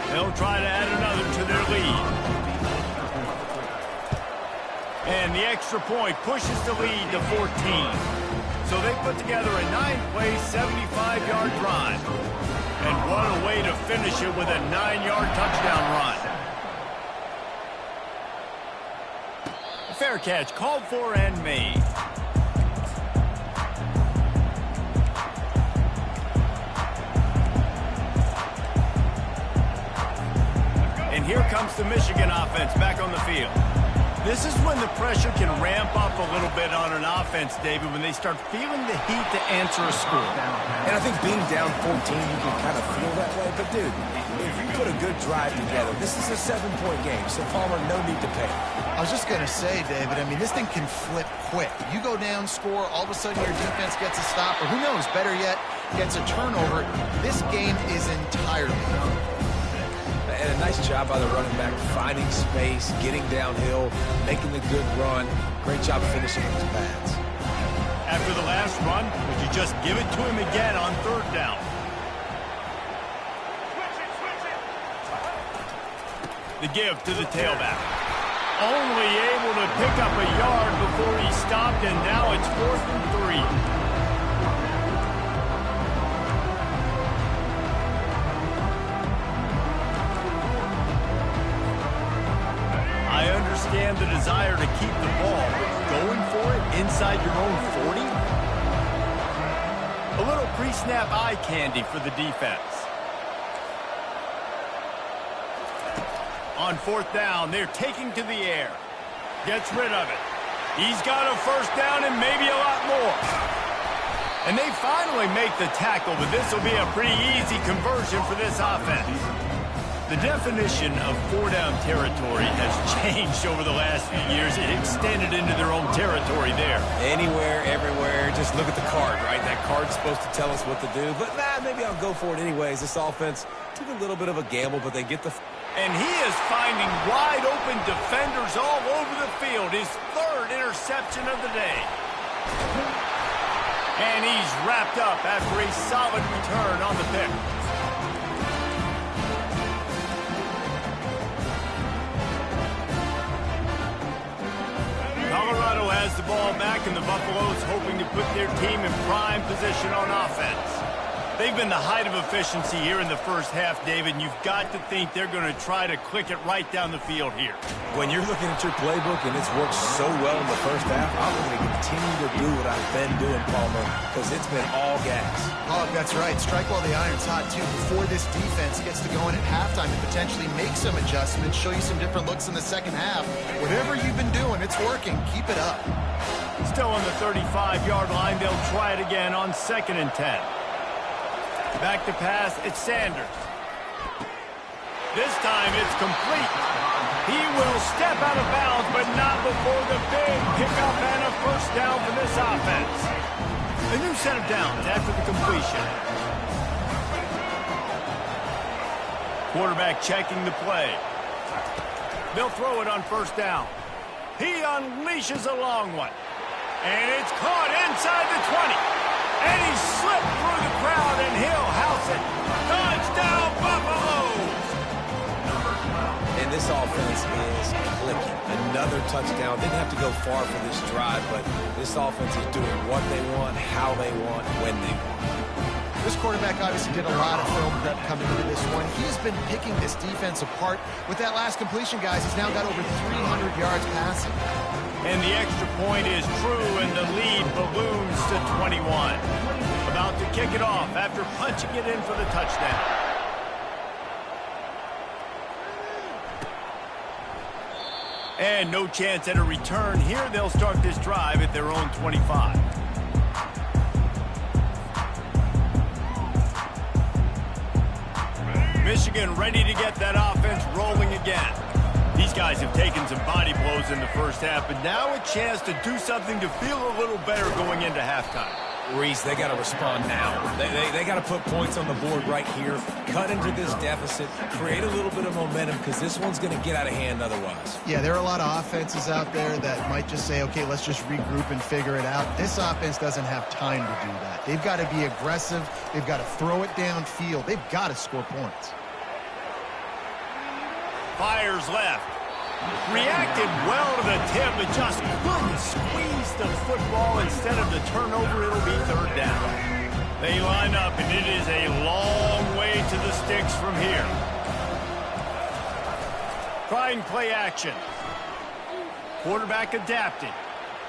They'll try to add another to their lead. And the extra point pushes the lead to 14. So they put together a 9-play, 75-yard drive. And what a way to finish it with a 9-yard touchdown run. A fair catch called for and made. And here comes the Michigan offense back on the field. This is when the pressure can ramp up a little bit on an offense, David, when they start feeling the heat to answer a score. And I think being down 14, you can kind of feel that way. But, dude, if you put a good drive together, this is a 7-point game. So, Palmer, no need to panic. I was just going to say, David, I mean, this thing can flip quick. You go down, score, all of a sudden your defense gets a stop, or who knows, better yet, gets a turnover. This game is entirely over. And a nice job by the running back, finding space, getting downhill, making the good run. Great job finishing with his pads. After the last run, would you just give it to him again on third down? The give to the tailback. Only able to pick up a yard before he stopped, and now it's 4th and 3. inside your own 40? A little pre-snap eye candy for the defense. On fourth down, they're taking to the air. Gets rid of it. He's got a first down and maybe a lot more. And they finally make the tackle, but this will be a pretty easy conversion for this offense. The definition of four-down territory has changed over the last few years. It extended into their own territory there. Anywhere, everywhere, just look at the card, right? That card's supposed to tell us what to do, but maybe I'll go for it anyways. This offense took a little bit of a gamble, but they get the... And he is finding wide-open defenders all over the field. His third interception of the day. And he's wrapped up after a solid return on the pick. Colorado has the ball back, and the Buffaloes hoping to put their team in prime position on offense. They've been the height of efficiency here in the first half, David, and you've got to think they're going to try to click it right down the field here. When you're looking at your playbook and it's worked so well in the first half, I'm going to continue to do what I've been doing, Palmer, because it's been all gas. Oh, that's right. Strike while the iron's hot, too, before this defense gets to going at halftime and potentially make some adjustments, show you some different looks in the second half. Whatever you've been doing, it's working. Keep it up. Still on the 35-yard line. They'll try it again on 2nd and 10. Back to pass, it's Sanders. This time it's complete. He will step out of bounds, but not before the big pickup and a first down for this offense. A new set of downs after the completion. Quarterback checking the play. They'll throw it on first down. He unleashes a long one. And it's caught inside the 20. And he slipped through the crowd, and he'll house it. Touchdown, Buffaloes! And this offense is clicking. Another touchdown. Didn't have to go far for this drive, but this offense is doing what they want, how they want, when they want. This quarterback obviously did a lot of film prep coming into this one. He's been picking this defense apart. With that last completion, guys, he's now got over 300 yards passing. And the extra point is true, and the lead balloons to 21. About to kick it off after punching it in for the touchdown. And no chance at a return here. They'll start this drive at their own 25. Michigan ready to get that offense rolling again. These guys have taken some body blows in the first half, but now a chance to do something to feel a little better going into halftime. Reese, they got to respond now. They got to put points on the board right here, cut into this deficit, create a little bit of momentum, because this one's going to get out of hand otherwise. Yeah, there are a lot of offenses out there that might just say, okay, let's just regroup and figure it out. This offense doesn't have time to do that. They've got to be aggressive. They've got to throw it downfield. They've got to score points. Fires left. Reacted well to the tip, but just couldn't squeeze the football. Instead of the turnover, it'll be third down. They line up, and it is a long way to the sticks from here. Trying play action. Quarterback adapting.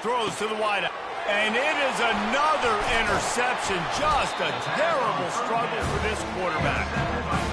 Throws to the wideout. And it is another interception. Just a terrible struggle for this quarterback.